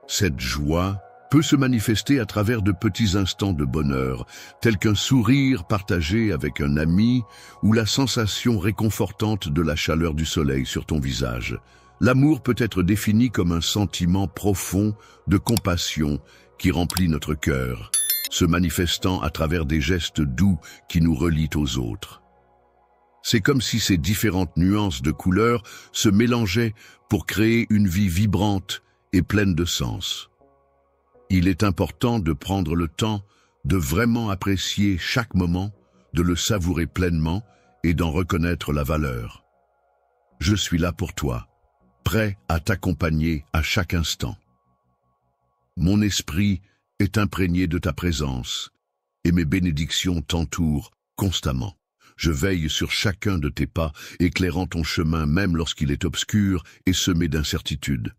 Cette joie peut se manifester à travers de petits instants de bonheur, tels qu'un sourire partagé avec un ami ou la sensation réconfortante de la chaleur du soleil sur ton visage. L'amour peut être défini comme un sentiment profond de compassion qui remplit notre cœur, se manifestant à travers des gestes doux qui nous relient aux autres. C'est comme si ces différentes nuances de couleurs se mélangeaient pour créer une vie vibrante et pleine de sens. Il est important de prendre le temps de vraiment apprécier chaque moment, de le savourer pleinement et d'en reconnaître la valeur. Je suis là pour toi, prêt à t'accompagner à chaque instant. Mon esprit est imprégné de ta présence et mes bénédictions t'entourent constamment. Je veille sur chacun de tes pas, éclairant ton chemin même lorsqu'il est obscur et semé d'incertitudes.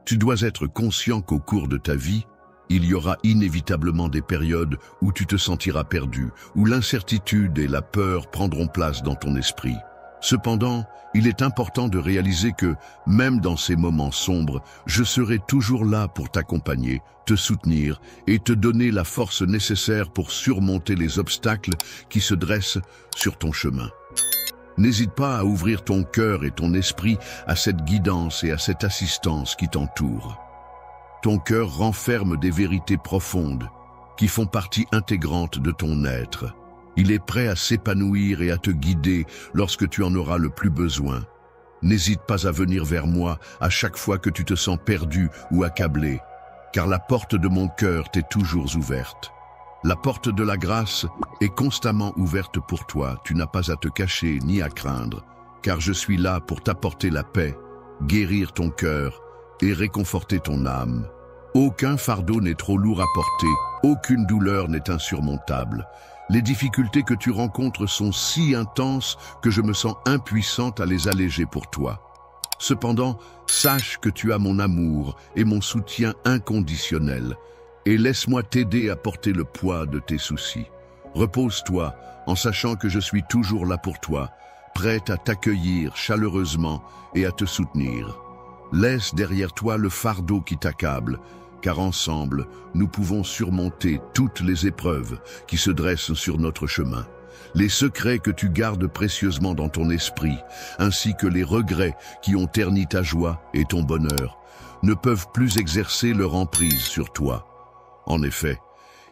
Tu dois être conscient qu'au cours de ta vie, il y aura inévitablement des périodes où tu te sentiras perdu, où l'incertitude et la peur prendront place dans ton esprit. Cependant, il est important de réaliser que, même dans ces moments sombres, je serai toujours là pour t'accompagner, te soutenir et te donner la force nécessaire pour surmonter les obstacles qui se dressent sur ton chemin. N'hésite pas à ouvrir ton cœur et ton esprit à cette guidance et à cette assistance qui t'entoure. Ton cœur renferme des vérités profondes qui font partie intégrante de ton être. Il est prêt à s'épanouir et à te guider lorsque tu en auras le plus besoin. N'hésite pas à venir vers moi à chaque fois que tu te sens perdu ou accablé, car la porte de mon cœur t'est toujours ouverte. La porte de la grâce est constamment ouverte pour toi, tu n'as pas à te cacher ni à craindre, car je suis là pour t'apporter la paix, guérir ton cœur et réconforter ton âme. Aucun fardeau n'est trop lourd à porter, aucune douleur n'est insurmontable. Les difficultés que tu rencontres sont si intenses que je me sens impuissante à les alléger pour toi. Cependant, sache que tu as mon amour et mon soutien inconditionnel, et laisse-moi t'aider à porter le poids de tes soucis. Repose-toi en sachant que je suis toujours là pour toi, prête à t'accueillir chaleureusement et à te soutenir. Laisse derrière toi le fardeau qui t'accable, car ensemble, nous pouvons surmonter toutes les épreuves qui se dressent sur notre chemin. Les secrets que tu gardes précieusement dans ton esprit, ainsi que les regrets qui ont terni ta joie et ton bonheur, ne peuvent plus exercer leur emprise sur toi. En effet,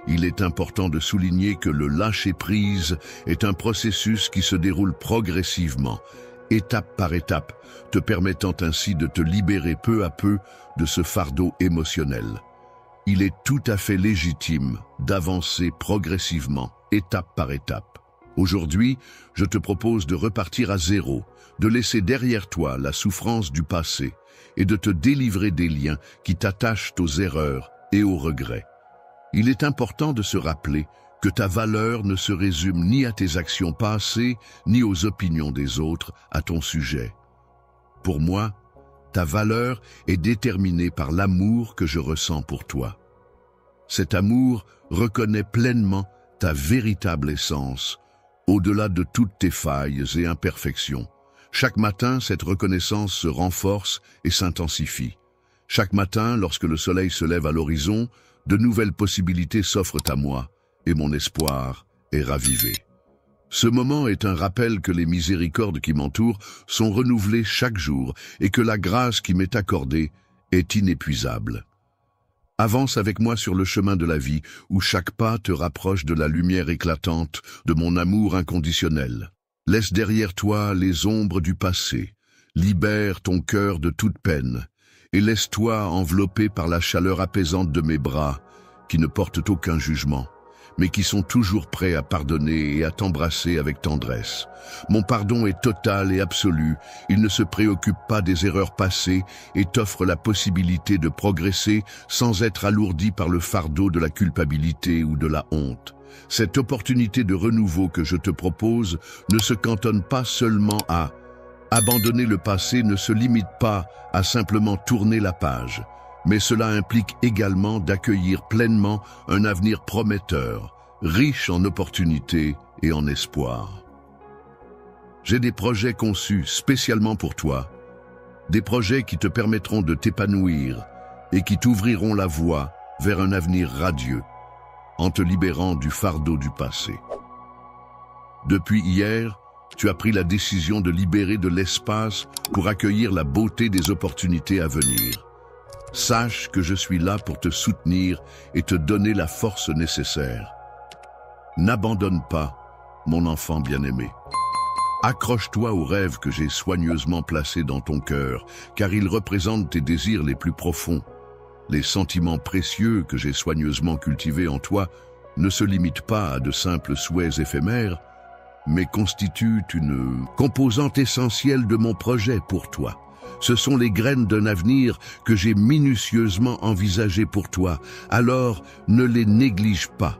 il est important de souligner que le lâcher-prise est un processus qui se déroule progressivement, étape par étape, te permettant ainsi de te libérer peu à peu de ce fardeau émotionnel. Il est tout à fait légitime d'avancer progressivement, étape par étape. Aujourd'hui, je te propose de repartir à zéro, de laisser derrière toi la souffrance du passé et de te délivrer des liens qui t'attachent aux erreurs et aux regrets. Il est important de se rappeler que ta valeur ne se résume ni à tes actions passées, ni aux opinions des autres à ton sujet. Pour moi, ta valeur est déterminée par l'amour que je ressens pour toi. Cet amour reconnaît pleinement ta véritable essence, au-delà de toutes tes failles et imperfections. Chaque matin, cette reconnaissance se renforce et s'intensifie. Chaque matin, lorsque le soleil se lève à l'horizon, de nouvelles possibilités s'offrent à moi, et mon espoir est ravivé. Ce moment est un rappel que les miséricordes qui m'entourent sont renouvelées chaque jour et que la grâce qui m'est accordée est inépuisable. Avance avec moi sur le chemin de la vie où chaque pas te rapproche de la lumière éclatante de mon amour inconditionnel. Laisse derrière toi les ombres du passé, libère ton cœur de toute peine et laisse-toi envelopper par la chaleur apaisante de mes bras qui ne portent aucun jugement, mais qui sont toujours prêts à pardonner et à t'embrasser avec tendresse. Mon pardon est total et absolu, il ne se préoccupe pas des erreurs passées et t'offre la possibilité de progresser sans être alourdi par le fardeau de la culpabilité ou de la honte. Cette opportunité de renouveau que je te propose ne se cantonne pas seulement à abandonner le passé, ne se limite pas à simplement tourner la page, mais cela implique également d'accueillir pleinement un avenir prometteur, riche en opportunités et en espoir. J'ai des projets conçus spécialement pour toi, des projets qui te permettront de t'épanouir et qui t'ouvriront la voie vers un avenir radieux, en te libérant du fardeau du passé. Depuis hier, tu as pris la décision de libérer de l'espace pour accueillir la beauté des opportunités à venir. Sache que je suis là pour te soutenir et te donner la force nécessaire. N'abandonne pas, mon enfant bien-aimé. Accroche-toi aux rêves que j'ai soigneusement placés dans ton cœur, car ils représentent tes désirs les plus profonds. Les sentiments précieux que j'ai soigneusement cultivés en toi ne se limitent pas à de simples souhaits éphémères, mais constituent une composante essentielle de mon projet pour toi. Ce sont les graines d'un avenir que j'ai minutieusement envisagé pour toi, alors ne les néglige pas.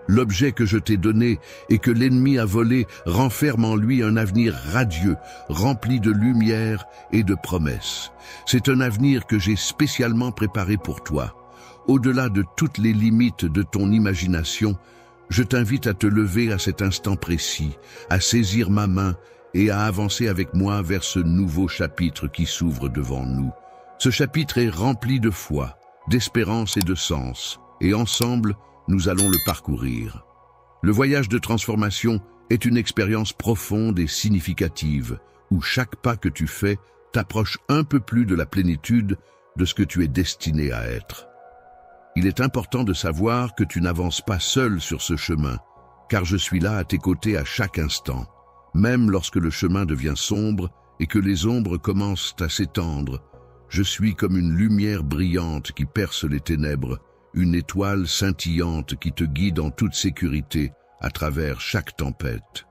L'objet que je t'ai donné et que l'ennemi a volé renferme en lui un avenir radieux, rempli de lumière et de promesses. C'est un avenir que j'ai spécialement préparé pour toi. Au-delà de toutes les limites de ton imagination, je t'invite à te lever à cet instant précis, à saisir ma main et à avancer avec moi vers ce nouveau chapitre qui s'ouvre devant nous. Ce chapitre est rempli de foi, d'espérance et de sens, et ensemble, nous allons le parcourir. Le voyage de transformation est une expérience profonde et significative, où chaque pas que tu fais t'approche un peu plus de la plénitude de ce que tu es destiné à être. Il est important de savoir que tu n'avances pas seul sur ce chemin, car je suis là à tes côtés à chaque instant, même lorsque le chemin devient sombre et que les ombres commencent à s'étendre. Je suis comme une lumière brillante qui perce les ténèbres, une étoile scintillante qui te guide en toute sécurité à travers chaque tempête.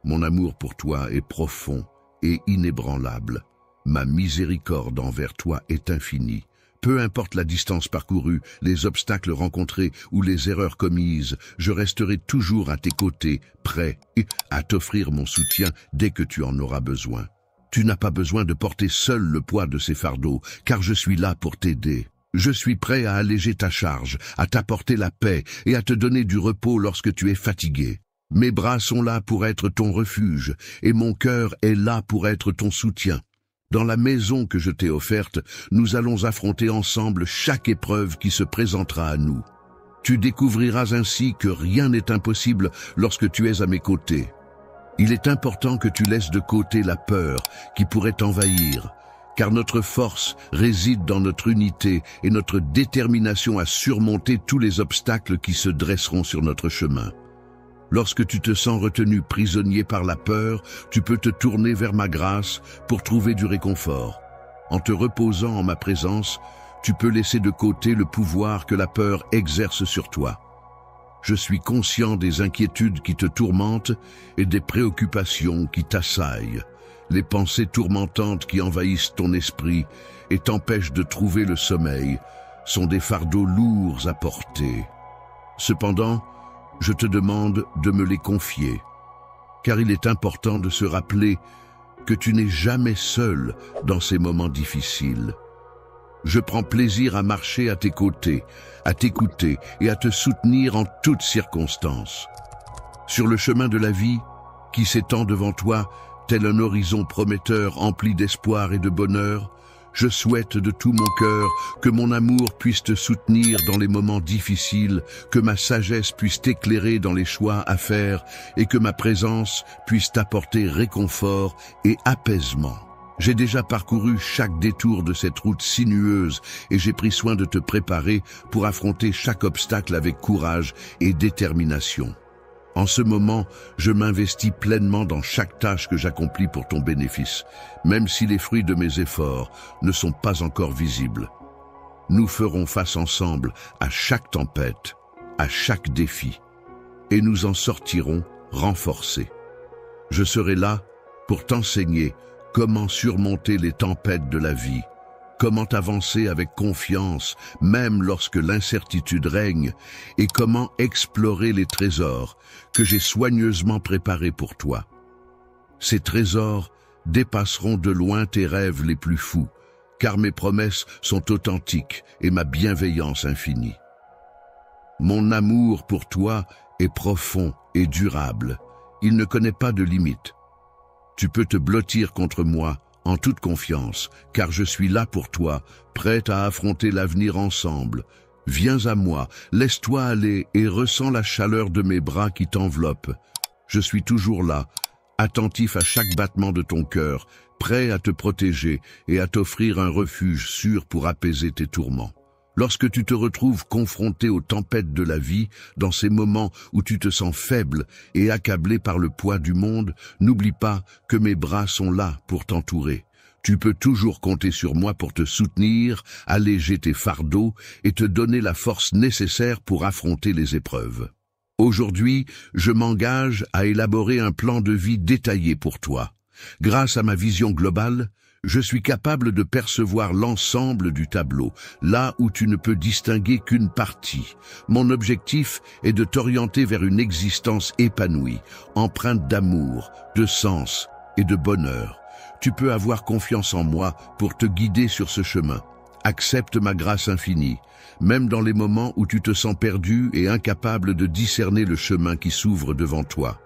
Mon amour pour toi est profond et inébranlable. Ma miséricorde envers toi est infinie. Peu importe la distance parcourue, les obstacles rencontrés ou les erreurs commises, je resterai toujours à tes côtés, prêt à t'offrir mon soutien dès que tu en auras besoin. Tu n'as pas besoin de porter seul le poids de ces fardeaux, car je suis là pour t'aider. Je suis prêt à alléger ta charge, à t'apporter la paix et à te donner du repos lorsque tu es fatigué. Mes bras sont là pour être ton refuge et mon cœur est là pour être ton soutien. Dans la maison que je t'ai offerte, nous allons affronter ensemble chaque épreuve qui se présentera à nous. Tu découvriras ainsi que rien n'est impossible lorsque tu es à mes côtés. Il est important que tu laisses de côté la peur qui pourrait t'envahir, car notre force réside dans notre unité et notre détermination à surmonter tous les obstacles qui se dresseront sur notre chemin. Lorsque tu te sens retenu prisonnier par la peur, tu peux te tourner vers ma grâce pour trouver du réconfort. En te reposant en ma présence, tu peux laisser de côté le pouvoir que la peur exerce sur toi. Je suis conscient des inquiétudes qui te tourmentent et des préoccupations qui t'assaillent. Les pensées tourmentantes qui envahissent ton esprit et t'empêchent de trouver le sommeil sont des fardeaux lourds à porter. Cependant, je te demande de me les confier, car il est important de se rappeler que tu n'es jamais seul dans ces moments difficiles. Je prends plaisir à marcher à tes côtés, à t'écouter et à te soutenir en toutes circonstances. Sur le chemin de la vie qui s'étend devant toi, tel un horizon prometteur empli d'espoir et de bonheur, je souhaite de tout mon cœur que mon amour puisse te soutenir dans les moments difficiles, que ma sagesse puisse t'éclairer dans les choix à faire et que ma présence puisse t'apporter réconfort et apaisement. J'ai déjà parcouru chaque détour de cette route sinueuse et j'ai pris soin de te préparer pour affronter chaque obstacle avec courage et détermination. En ce moment, je m'investis pleinement dans chaque tâche que j'accomplis pour ton bénéfice, même si les fruits de mes efforts ne sont pas encore visibles. Nous ferons face ensemble à chaque tempête, à chaque défi, et nous en sortirons renforcés. Je serai là pour t'enseigner comment surmonter les tempêtes de la vie, comment avancer avec confiance même lorsque l'incertitude règne et comment explorer les trésors que j'ai soigneusement préparés pour toi. Ces trésors dépasseront de loin tes rêves les plus fous, car mes promesses sont authentiques et ma bienveillance infinie. Mon amour pour toi est profond et durable. Il ne connaît pas de limites. Tu peux te blottir contre moi en toute confiance, car je suis là pour toi, prêt à affronter l'avenir ensemble. Viens à moi, laisse-toi aller et ressens la chaleur de mes bras qui t'enveloppent. Je suis toujours là, attentif à chaque battement de ton cœur, prêt à te protéger et à t'offrir un refuge sûr pour apaiser tes tourments. Lorsque tu te retrouves confronté aux tempêtes de la vie, dans ces moments où tu te sens faible et accablé par le poids du monde, n'oublie pas que mes bras sont là pour t'entourer. Tu peux toujours compter sur moi pour te soutenir, alléger tes fardeaux et te donner la force nécessaire pour affronter les épreuves. Aujourd'hui, je m'engage à élaborer un plan de vie détaillé pour toi. Grâce à ma vision globale, je suis capable de percevoir l'ensemble du tableau, là où tu ne peux distinguer qu'une partie. Mon objectif est de t'orienter vers une existence épanouie, empreinte d'amour, de sens et de bonheur. Tu peux avoir confiance en moi pour te guider sur ce chemin. Accepte ma grâce infinie, même dans les moments où tu te sens perdu et incapable de discerner le chemin qui s'ouvre devant toi.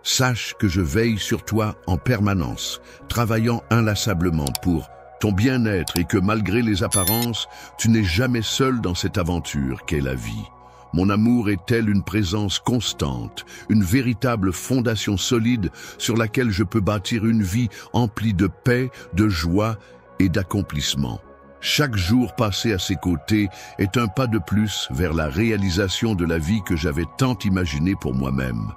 Sache que je veille sur toi en permanence, travaillant inlassablement pour ton bien-être et que malgré les apparences, tu n'es jamais seul dans cette aventure qu'est la vie. Mon amour est tel une présence constante, une véritable fondation solide sur laquelle je peux bâtir une vie emplie de paix, de joie et d'accomplissement. Chaque jour passé à ses côtés est un pas de plus vers la réalisation de la vie que j'avais tant imaginée pour moi-même.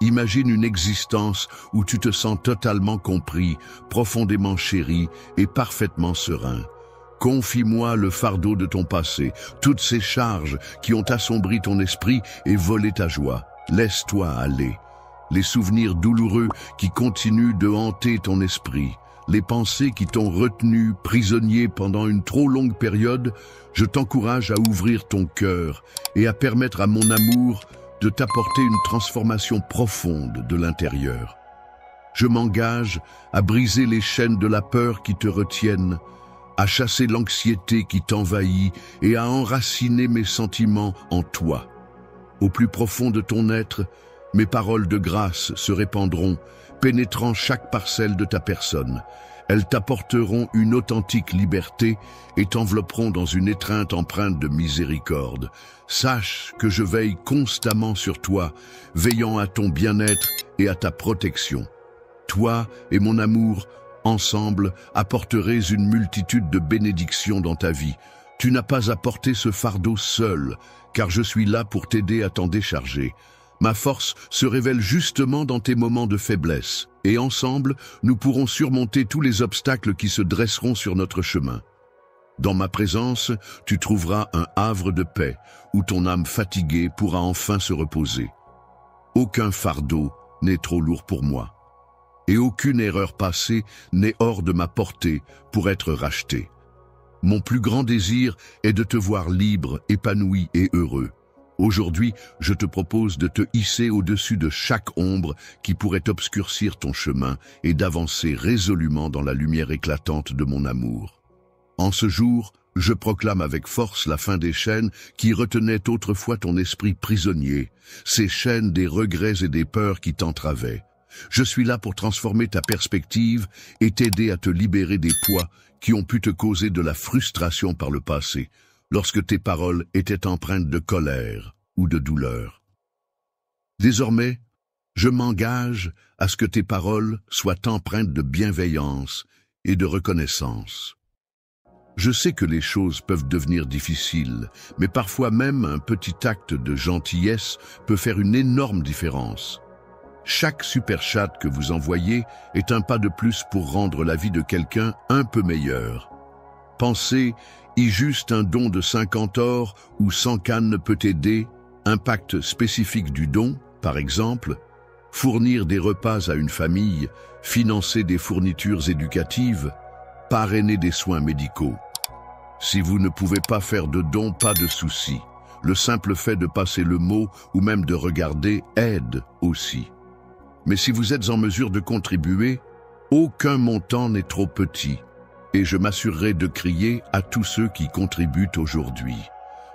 Imagine une existence où tu te sens totalement compris, profondément chéri et parfaitement serein. Confie-moi le fardeau de ton passé, toutes ces charges qui ont assombri ton esprit et volé ta joie. Laisse-toi aller. Les souvenirs douloureux qui continuent de hanter ton esprit, les pensées qui t'ont retenu prisonnier pendant une trop longue période, je t'encourage à ouvrir ton cœur et à permettre à mon amour de t'apporter une transformation profonde de l'intérieur. Je m'engage à briser les chaînes de la peur qui te retiennent, à chasser l'anxiété qui t'envahit et à enraciner mes sentiments en toi. Au plus profond de ton être, mes paroles de grâce se répandront, pénétrant chaque parcelle de ta personne. Elles t'apporteront une authentique liberté et t'envelopperont dans une étreinte empreinte de miséricorde. Sache que je veille constamment sur toi, veillant à ton bien-être et à ta protection. Toi et mon amour, ensemble, apporterez une multitude de bénédictions dans ta vie. Tu n'as pas à porter ce fardeau seul, car je suis là pour t'aider à t'en décharger. Ma force se révèle justement dans tes moments de faiblesse, et ensemble, nous pourrons surmonter tous les obstacles qui se dresseront sur notre chemin. Dans ma présence, tu trouveras un havre de paix, où ton âme fatiguée pourra enfin se reposer. Aucun fardeau n'est trop lourd pour moi, et aucune erreur passée n'est hors de ma portée pour être rachetée. Mon plus grand désir est de te voir libre, épanoui et heureux. Aujourd'hui, je te propose de te hisser au-dessus de chaque ombre qui pourrait obscurcir ton chemin et d'avancer résolument dans la lumière éclatante de mon amour. En ce jour, je proclame avec force la fin des chaînes qui retenaient autrefois ton esprit prisonnier, ces chaînes des regrets et des peurs qui t'entravaient. Je suis là pour transformer ta perspective et t'aider à te libérer des poids qui ont pu te causer de la frustration par le passé, lorsque tes paroles étaient empreintes de colère ou de douleur. Désormais, je m'engage à ce que tes paroles soient empreintes de bienveillance et de reconnaissance. Je sais que les choses peuvent devenir difficiles, mais parfois même un petit acte de gentillesse peut faire une énorme différence. Chaque super chat que vous envoyez est un pas de plus pour rendre la vie de quelqu'un un peu meilleure. Pensez, y juste un don de 50 ors ou 100 cannes peut aider, impact spécifique du don, par exemple, fournir des repas à une famille, financer des fournitures éducatives, parrainer des soins médicaux. Si vous ne pouvez pas faire de dons, pas de souci. Le simple fait de passer le mot ou même de regarder aide aussi. Mais si vous êtes en mesure de contribuer, aucun montant n'est trop petit. Et je m'assurerai de crier à tous ceux qui contribuent aujourd'hui.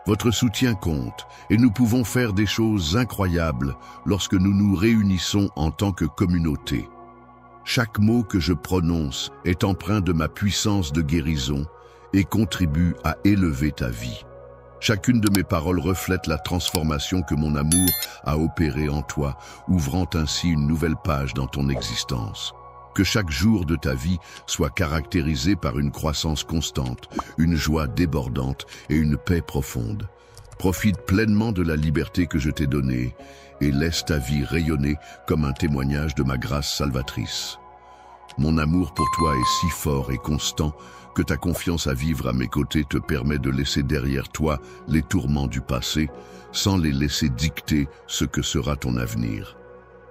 Votre soutien compte et nous pouvons faire des choses incroyables lorsque nous nous réunissons en tant que communauté. Chaque mot que je prononce est empreint de ma puissance de guérison et contribue à élever ta vie. Chacune de mes paroles reflète la transformation que mon amour a opérée en toi, ouvrant ainsi une nouvelle page dans ton existence. Que chaque jour de ta vie soit caractérisé par une croissance constante, une joie débordante et une paix profonde. Profite pleinement de la liberté que je t'ai donnée et laisse ta vie rayonner comme un témoignage de ma grâce salvatrice. Mon amour pour toi est si fort et constant que ta confiance à vivre à mes côtés te permet de laisser derrière toi les tourments du passé sans les laisser dicter ce que sera ton avenir.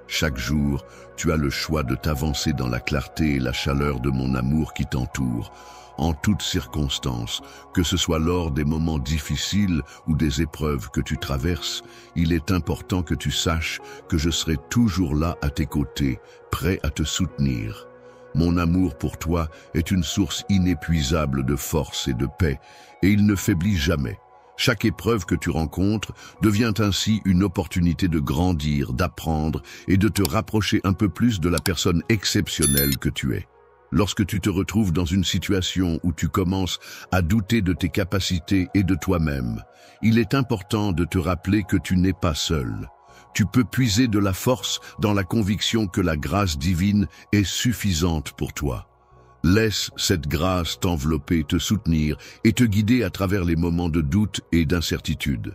Chaque jour, tu as le choix de t'avancer dans la clarté et la chaleur de mon amour qui t'entoure, en toutes circonstances, que ce soit lors des moments difficiles ou des épreuves que tu traverses. Il est important que tu saches que je serai toujours là à tes côtés, prêt à te soutenir. Mon amour pour toi est une source inépuisable de force et de paix, et il ne faiblit jamais. Chaque épreuve que tu rencontres devient ainsi une opportunité de grandir, d'apprendre et de te rapprocher un peu plus de la personne exceptionnelle que tu es. Lorsque tu te retrouves dans une situation où tu commences à douter de tes capacités et de toi-même, il est important de te rappeler que tu n'es pas seul. Tu peux puiser de la force dans la conviction que la grâce divine est suffisante pour toi. Laisse cette grâce t'envelopper, te soutenir et te guider à travers les moments de doute et d'incertitude.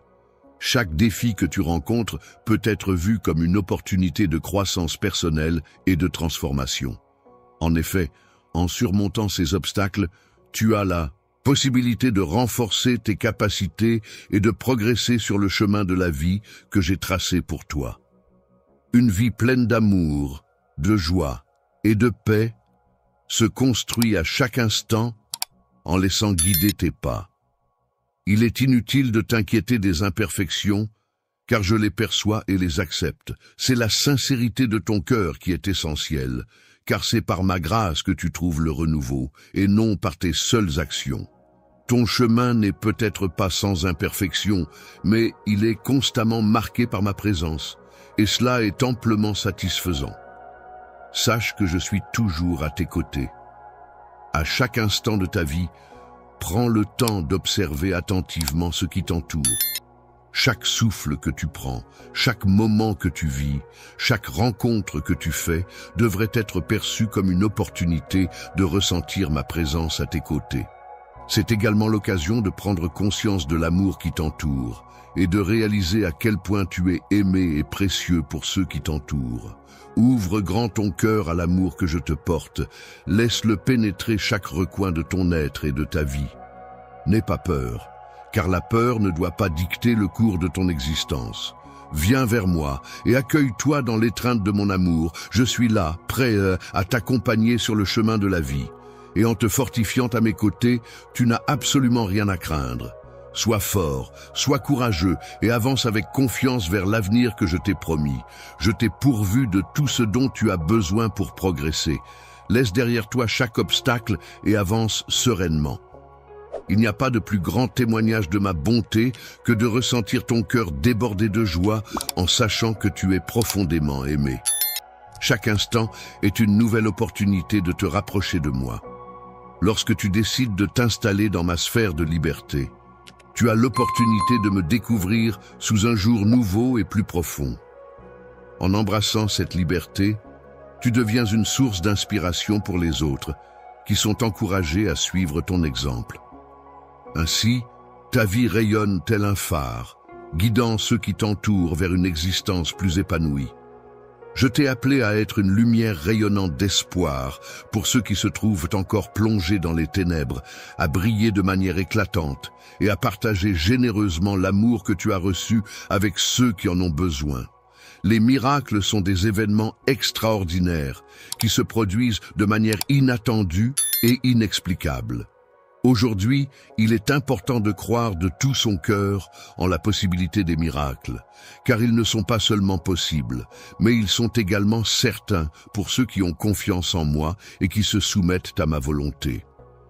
Chaque défi que tu rencontres peut être vu comme une opportunité de croissance personnelle et de transformation. En effet, en surmontant ces obstacles, tu as la possibilité de renforcer tes capacités et de progresser sur le chemin de la vie que j'ai tracé pour toi. Une vie pleine d'amour, de joie et de paix se construit à chaque instant en laissant guider tes pas. Il est inutile de t'inquiéter des imperfections, car je les perçois et les accepte. C'est la sincérité de ton cœur qui est essentielle, car c'est par ma grâce que tu trouves le renouveau, et non par tes seules actions. Ton chemin n'est peut-être pas sans imperfection, mais il est constamment marqué par ma présence, et cela est amplement satisfaisant. Sache que je suis toujours à tes côtés. À chaque instant de ta vie, prends le temps d'observer attentivement ce qui t'entoure. Chaque souffle que tu prends, chaque moment que tu vis, chaque rencontre que tu fais devrait être perçu comme une opportunité de ressentir ma présence à tes côtés. C'est également l'occasion de prendre conscience de l'amour qui t'entoure et de réaliser à quel point tu es aimé et précieux pour ceux qui t'entourent. Ouvre grand ton cœur à l'amour que je te porte, laisse-le pénétrer chaque recoin de ton être et de ta vie. N'aie pas peur, car la peur ne doit pas dicter le cours de ton existence. Viens vers moi et accueille-toi dans l'étreinte de mon amour. Je suis là, prêt à t'accompagner sur le chemin de la vie. Et en te fortifiant à mes côtés, tu n'as absolument rien à craindre. Sois fort, sois courageux et avance avec confiance vers l'avenir que je t'ai promis. Je t'ai pourvu de tout ce dont tu as besoin pour progresser. Laisse derrière toi chaque obstacle et avance sereinement. Il n'y a pas de plus grand témoignage de ma bonté que de ressentir ton cœur débordé de joie en sachant que tu es profondément aimé. Chaque instant est une nouvelle opportunité de te rapprocher de moi. Lorsque tu décides de t'installer dans ma sphère de liberté, tu as l'opportunité de me découvrir sous un jour nouveau et plus profond. En embrassant cette liberté, tu deviens une source d'inspiration pour les autres, qui sont encouragés à suivre ton exemple. Ainsi, ta vie rayonne tel un phare, guidant ceux qui t'entourent vers une existence plus épanouie. Je t'ai appelé à être une lumière rayonnante d'espoir pour ceux qui se trouvent encore plongés dans les ténèbres, à briller de manière éclatante et à partager généreusement l'amour que tu as reçu avec ceux qui en ont besoin. Les miracles sont des événements extraordinaires qui se produisent de manière inattendue et inexplicable. Aujourd'hui, il est important de croire de tout son cœur en la possibilité des miracles, car ils ne sont pas seulement possibles, mais ils sont également certains pour ceux qui ont confiance en moi et qui se soumettent à ma volonté.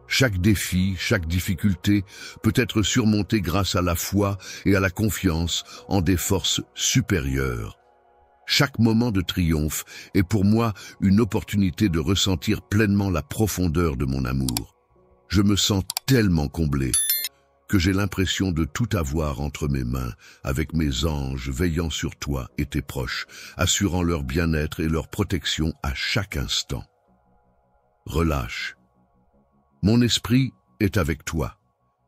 Chaque défi, chaque difficulté peut être surmonté grâce à la foi et à la confiance en des forces supérieures. Chaque moment de triomphe est pour moi une opportunité de ressentir pleinement la profondeur de mon amour. Je me sens tellement comblé. que j'ai l'impression de tout avoir entre mes mains, avec mes anges veillant sur toi et tes proches, assurant leur bien-être et leur protection à chaque instant. Relâche. Mon esprit est avec toi,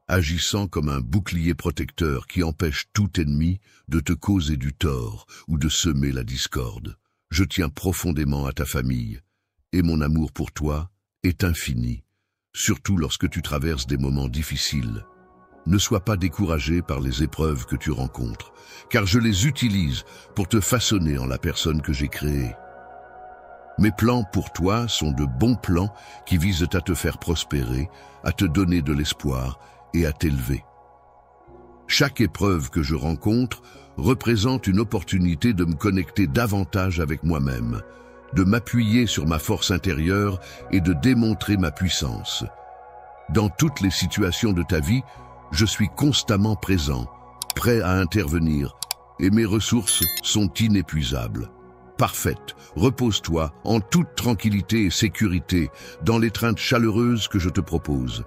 agissant comme un bouclier protecteur qui empêche tout ennemi de te causer du tort ou de semer la discorde. Je tiens profondément à ta famille, et mon amour pour toi est infini, surtout lorsque tu traverses des moments difficiles. Ne sois pas découragé par les épreuves que tu rencontres, car je les utilise pour te façonner en la personne que j'ai créée. Mes plans pour toi sont de bons plans qui visent à te faire prospérer, à te donner de l'espoir et à t'élever. Chaque épreuve que je rencontre représente une opportunité de me connecter davantage avec moi-même, de m'appuyer sur ma force intérieure et de démontrer ma puissance. Dans toutes les situations de ta vie, je suis constamment présent, prêt à intervenir, et mes ressources sont inépuisables. Parfaite, repose-toi en toute tranquillité et sécurité dans l'étreinte chaleureuse que je te propose.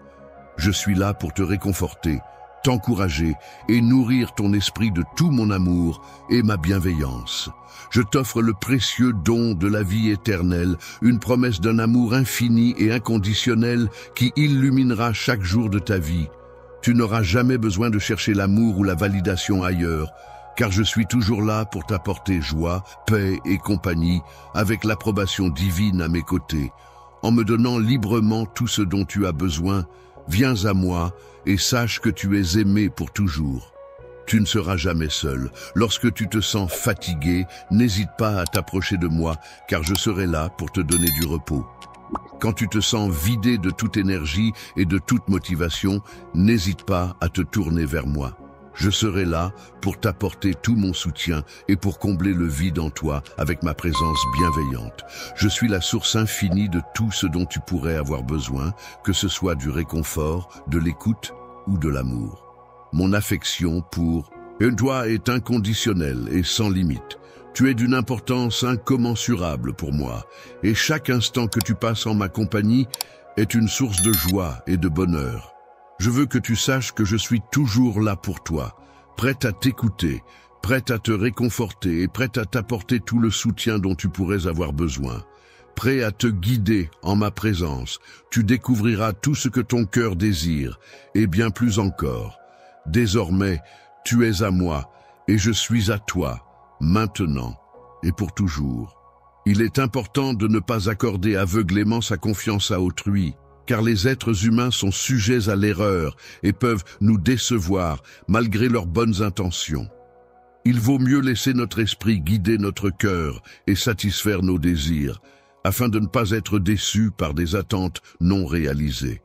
Je suis là pour te réconforter, t'encourager et nourrir ton esprit de tout mon amour et ma bienveillance. Je t'offre le précieux don de la vie éternelle, une promesse d'un amour infini et inconditionnel qui illuminera chaque jour de ta vie. Tu n'auras jamais besoin de chercher l'amour ou la validation ailleurs, car je suis toujours là pour t'apporter joie, paix et compagnie, avec l'approbation divine à mes côtés. En me donnant librement tout ce dont tu as besoin, viens à moi et sache que tu es aimé pour toujours. Tu ne seras jamais seul. Lorsque tu te sens fatigué, n'hésite pas à t'approcher de moi, car je serai là pour te donner du repos. Quand tu te sens vidé de toute énergie et de toute motivation, n'hésite pas à te tourner vers moi. Je serai là pour t'apporter tout mon soutien et pour combler le vide en toi avec ma présence bienveillante. Je suis la source infinie de tout ce dont tu pourrais avoir besoin, que ce soit du réconfort, de l'écoute ou de l'amour. Mon affection pour toi est inconditionnelle et sans limite. Tu es d'une importance incommensurable pour moi, et chaque instant que tu passes en ma compagnie est une source de joie et de bonheur. Je veux que tu saches que je suis toujours là pour toi, prête à t'écouter, prête à te réconforter et prête à t'apporter tout le soutien dont tu pourrais avoir besoin. Prêt à te guider en ma présence, tu découvriras tout ce que ton cœur désire, et bien plus encore. Désormais, tu es à moi, et je suis à toi, maintenant et pour toujours. Il est important de ne pas accorder aveuglément sa confiance à autrui, car les êtres humains sont sujets à l'erreur et peuvent nous décevoir malgré leurs bonnes intentions. Il vaut mieux laisser notre esprit guider notre cœur et satisfaire nos désirs, afin de ne pas être déçus par des attentes non réalisées.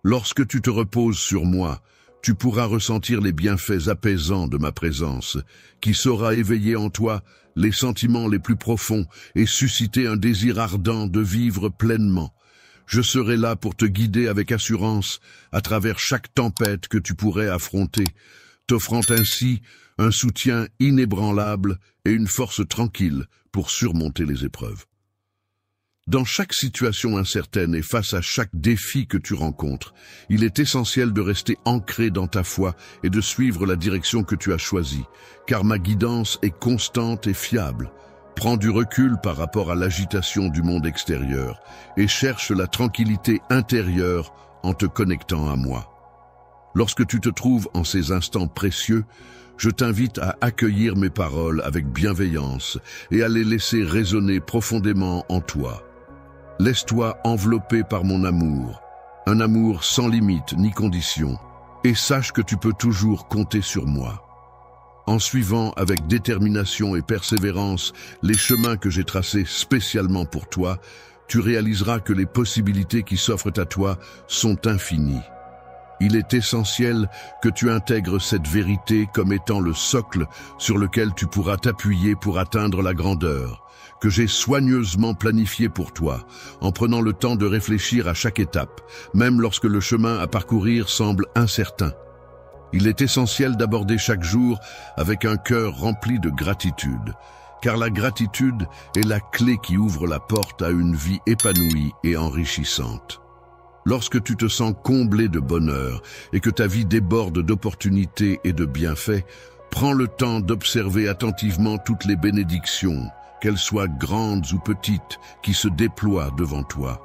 Lorsque tu te reposes sur moi, tu pourras ressentir les bienfaits apaisants de ma présence, qui saura éveiller en toi les sentiments les plus profonds et susciter un désir ardent de vivre pleinement. Je serai là pour te guider avec assurance à travers chaque tempête que tu pourrais affronter, t'offrant ainsi un soutien inébranlable et une force tranquille pour surmonter les épreuves. Dans chaque situation incertaine et face à chaque défi que tu rencontres, il est essentiel de rester ancré dans ta foi et de suivre la direction que tu as choisie, car ma guidance est constante et fiable. Prends du recul par rapport à l'agitation du monde extérieur et cherche la tranquillité intérieure en te connectant à moi. Lorsque tu te trouves en ces instants précieux, je t'invite à accueillir mes paroles avec bienveillance et à les laisser résonner profondément en toi. Laisse-toi envelopper par mon amour, un amour sans limite ni condition, et sache que tu peux toujours compter sur moi. En suivant avec détermination et persévérance les chemins que j'ai tracés spécialement pour toi, tu réaliseras que les possibilités qui s'offrent à toi sont infinies. Il est essentiel que tu intègres cette vérité comme étant le socle sur lequel tu pourras t'appuyer pour atteindre la grandeur que j'ai soigneusement planifiée pour toi, en prenant le temps de réfléchir à chaque étape, même lorsque le chemin à parcourir semble incertain. Il est essentiel d'aborder chaque jour avec un cœur rempli de gratitude, car la gratitude est la clé qui ouvre la porte à une vie épanouie et enrichissante. Lorsque tu te sens comblé de bonheur et que ta vie déborde d'opportunités et de bienfaits, prends le temps d'observer attentivement toutes les bénédictions, qu'elles soient grandes ou petites, qui se déploient devant toi.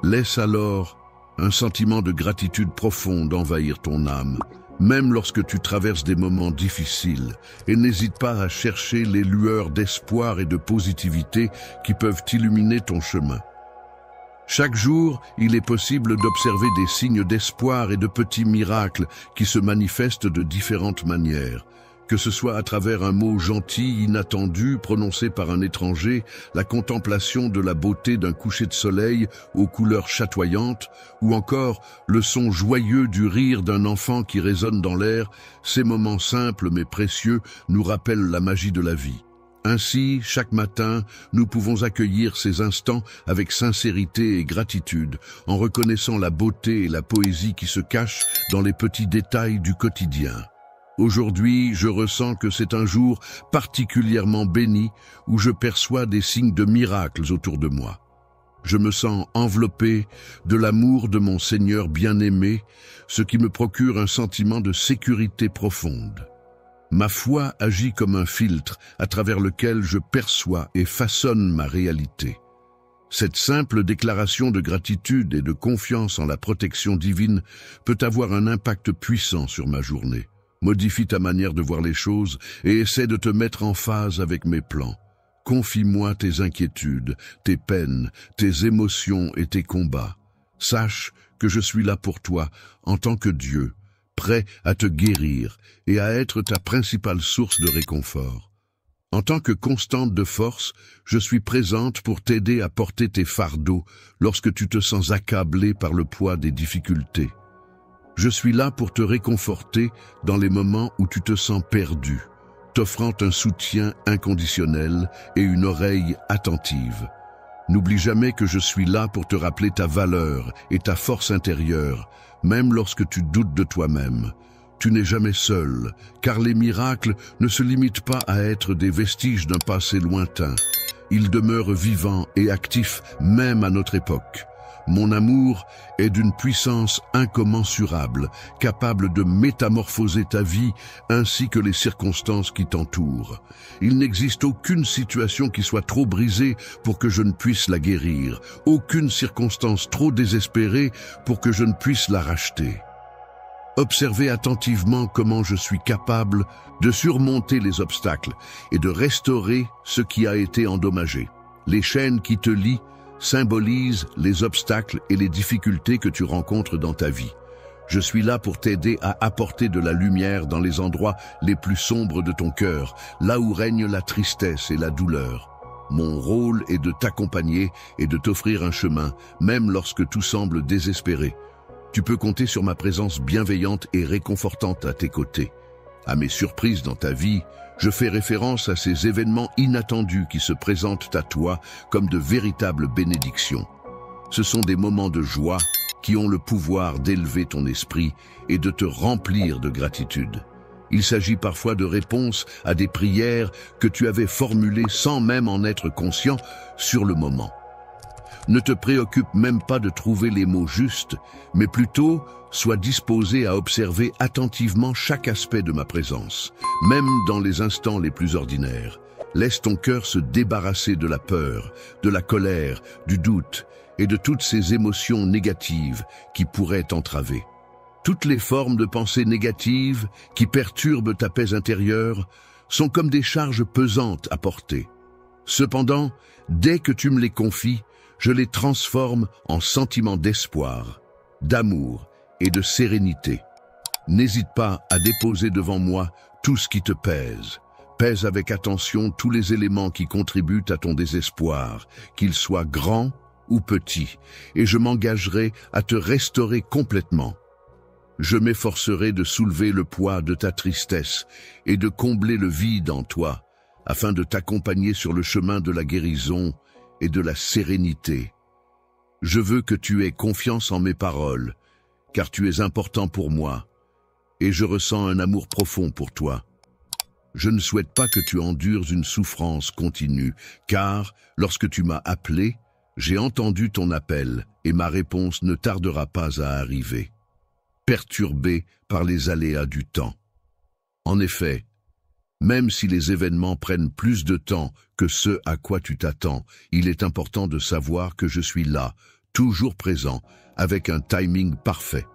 Laisse alors un sentiment de gratitude profonde envahir ton âme, même lorsque tu traverses des moments difficiles, et n'hésite pas à chercher les lueurs d'espoir et de positivité qui peuvent illuminer ton chemin. Chaque jour, il est possible d'observer des signes d'espoir et de petits miracles qui se manifestent de différentes manières. Que ce soit à travers un mot gentil, inattendu, prononcé par un étranger, la contemplation de la beauté d'un coucher de soleil aux couleurs chatoyantes, ou encore le son joyeux du rire d'un enfant qui résonne dans l'air, ces moments simples mais précieux nous rappellent la magie de la vie. Ainsi, chaque matin, nous pouvons accueillir ces instants avec sincérité et gratitude, en reconnaissant la beauté et la poésie qui se cachent dans les petits détails du quotidien. Aujourd'hui, je ressens que c'est un jour particulièrement béni où je perçois des signes de miracles autour de moi. Je me sens enveloppé de l'amour de mon Seigneur bien-aimé, ce qui me procure un sentiment de sécurité profonde. Ma foi agit comme un filtre à travers lequel je perçois et façonne ma réalité. Cette simple déclaration de gratitude et de confiance en la protection divine peut avoir un impact puissant sur ma journée. Modifie ta manière de voir les choses et essaie de te mettre en phase avec mes plans. Confie-moi tes inquiétudes, tes peines, tes émotions et tes combats. Sache que je suis là pour toi en tant que Dieu, prêt à te guérir et à être ta principale source de réconfort. En tant que constante de force, je suis présente pour t'aider à porter tes fardeaux lorsque tu te sens accablé par le poids des difficultés. Je suis là pour te réconforter dans les moments où tu te sens perdu, t'offrant un soutien inconditionnel et une oreille attentive. N'oublie jamais que je suis là pour te rappeler ta valeur et ta force intérieure, même lorsque tu doutes de toi-même. Tu n'es jamais seul, car les miracles ne se limitent pas à être des vestiges d'un passé lointain. Ils demeurent vivants et actifs même à notre époque. Mon amour est d'une puissance incommensurable, capable de métamorphoser ta vie ainsi que les circonstances qui t'entourent. Il n'existe aucune situation qui soit trop brisée pour que je ne puisse la guérir, aucune circonstance trop désespérée pour que je ne puisse la racheter. Observez attentivement comment je suis capable de surmonter les obstacles et de restaurer ce qui a été endommagé. Les chaînes qui te lient symbolise les obstacles et les difficultés que tu rencontres dans ta vie. Je suis là pour t'aider à apporter de la lumière dans les endroits les plus sombres de ton cœur, là où règne la tristesse et la douleur. Mon rôle est de t'accompagner et de t'offrir un chemin, même lorsque tout semble désespéré. Tu peux compter sur ma présence bienveillante et réconfortante à tes côtés. À mes surprises dans ta vie, je fais référence à ces événements inattendus qui se présentent à toi comme de véritables bénédictions. Ce sont des moments de joie qui ont le pouvoir d'élever ton esprit et de te remplir de gratitude. Il s'agit parfois de réponses à des prières que tu avais formulées sans même en être conscient sur le moment. Ne te préoccupe même pas de trouver les mots justes, mais plutôt sois disposé à observer attentivement chaque aspect de ma présence, même dans les instants les plus ordinaires. Laisse ton cœur se débarrasser de la peur, de la colère, du doute et de toutes ces émotions négatives qui pourraient t'entraver. Toutes les formes de pensées négatives qui perturbent ta paix intérieure sont comme des charges pesantes à porter. Cependant, dès que tu me les confies, je les transforme en sentiments d'espoir, d'amour et de sérénité. N'hésite pas à déposer devant moi tout ce qui te pèse. Pèse avec attention tous les éléments qui contribuent à ton désespoir, qu'ils soient grands ou petits, et je m'engagerai à te restaurer complètement. Je m'efforcerai de soulever le poids de ta tristesse et de combler le vide en toi, afin de t'accompagner sur le chemin de la guérison et de la sérénité. Je veux que tu aies confiance en mes paroles, car tu es important pour moi, et je ressens un amour profond pour toi. Je ne souhaite pas que tu endures une souffrance continue, car, lorsque tu m'as appelé, j'ai entendu ton appel et ma réponse ne tardera pas à arriver, perturbée par les aléas du temps. En effet, même si les événements prennent plus de temps que ce à quoi tu t'attends, il est important de savoir que je suis là, toujours présent, avec un timing parfait.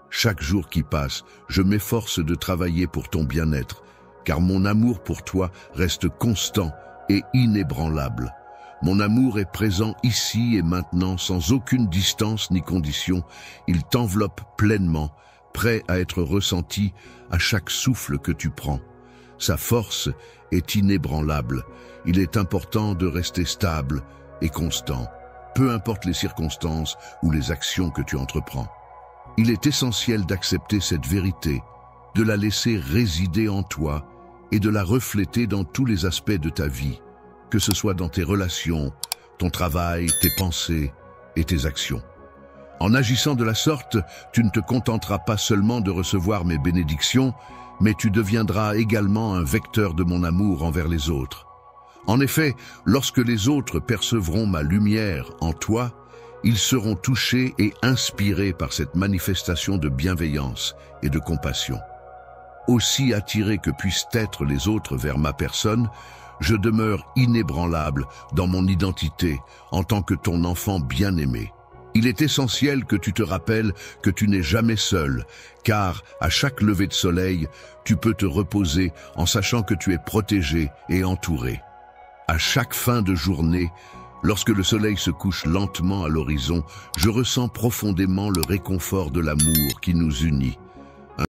Chaque jour qui passe, je m'efforce de travailler pour ton bien-être, car mon amour pour toi reste constant et inébranlable. Mon amour est présent ici et maintenant sans aucune distance ni condition. Il t'enveloppe pleinement, prêt à être ressenti à chaque souffle que tu prends. Sa force est inébranlable. Il est important de rester stable et constant, peu importe les circonstances ou les actions que tu entreprends. Il est essentiel d'accepter cette vérité, de la laisser résider en toi et de la refléter dans tous les aspects de ta vie, que ce soit dans tes relations, ton travail, tes pensées et tes actions. En agissant de la sorte, tu ne te contenteras pas seulement de recevoir mes bénédictions, mais tu deviendras également un vecteur de mon amour envers les autres. En effet, lorsque les autres percevront ma lumière en toi, ils seront touchés et inspirés par cette manifestation de bienveillance et de compassion. Aussi attirés que puissent être les autres vers ma personne, je demeure inébranlable dans mon identité en tant que ton enfant bien-aimé. Il est essentiel que tu te rappelles que tu n'es jamais seul, car à chaque lever de soleil, tu peux te reposer en sachant que tu es protégé et entouré. À chaque fin de journée, lorsque le soleil se couche lentement à l'horizon, je ressens profondément le réconfort de l'amour qui nous unit.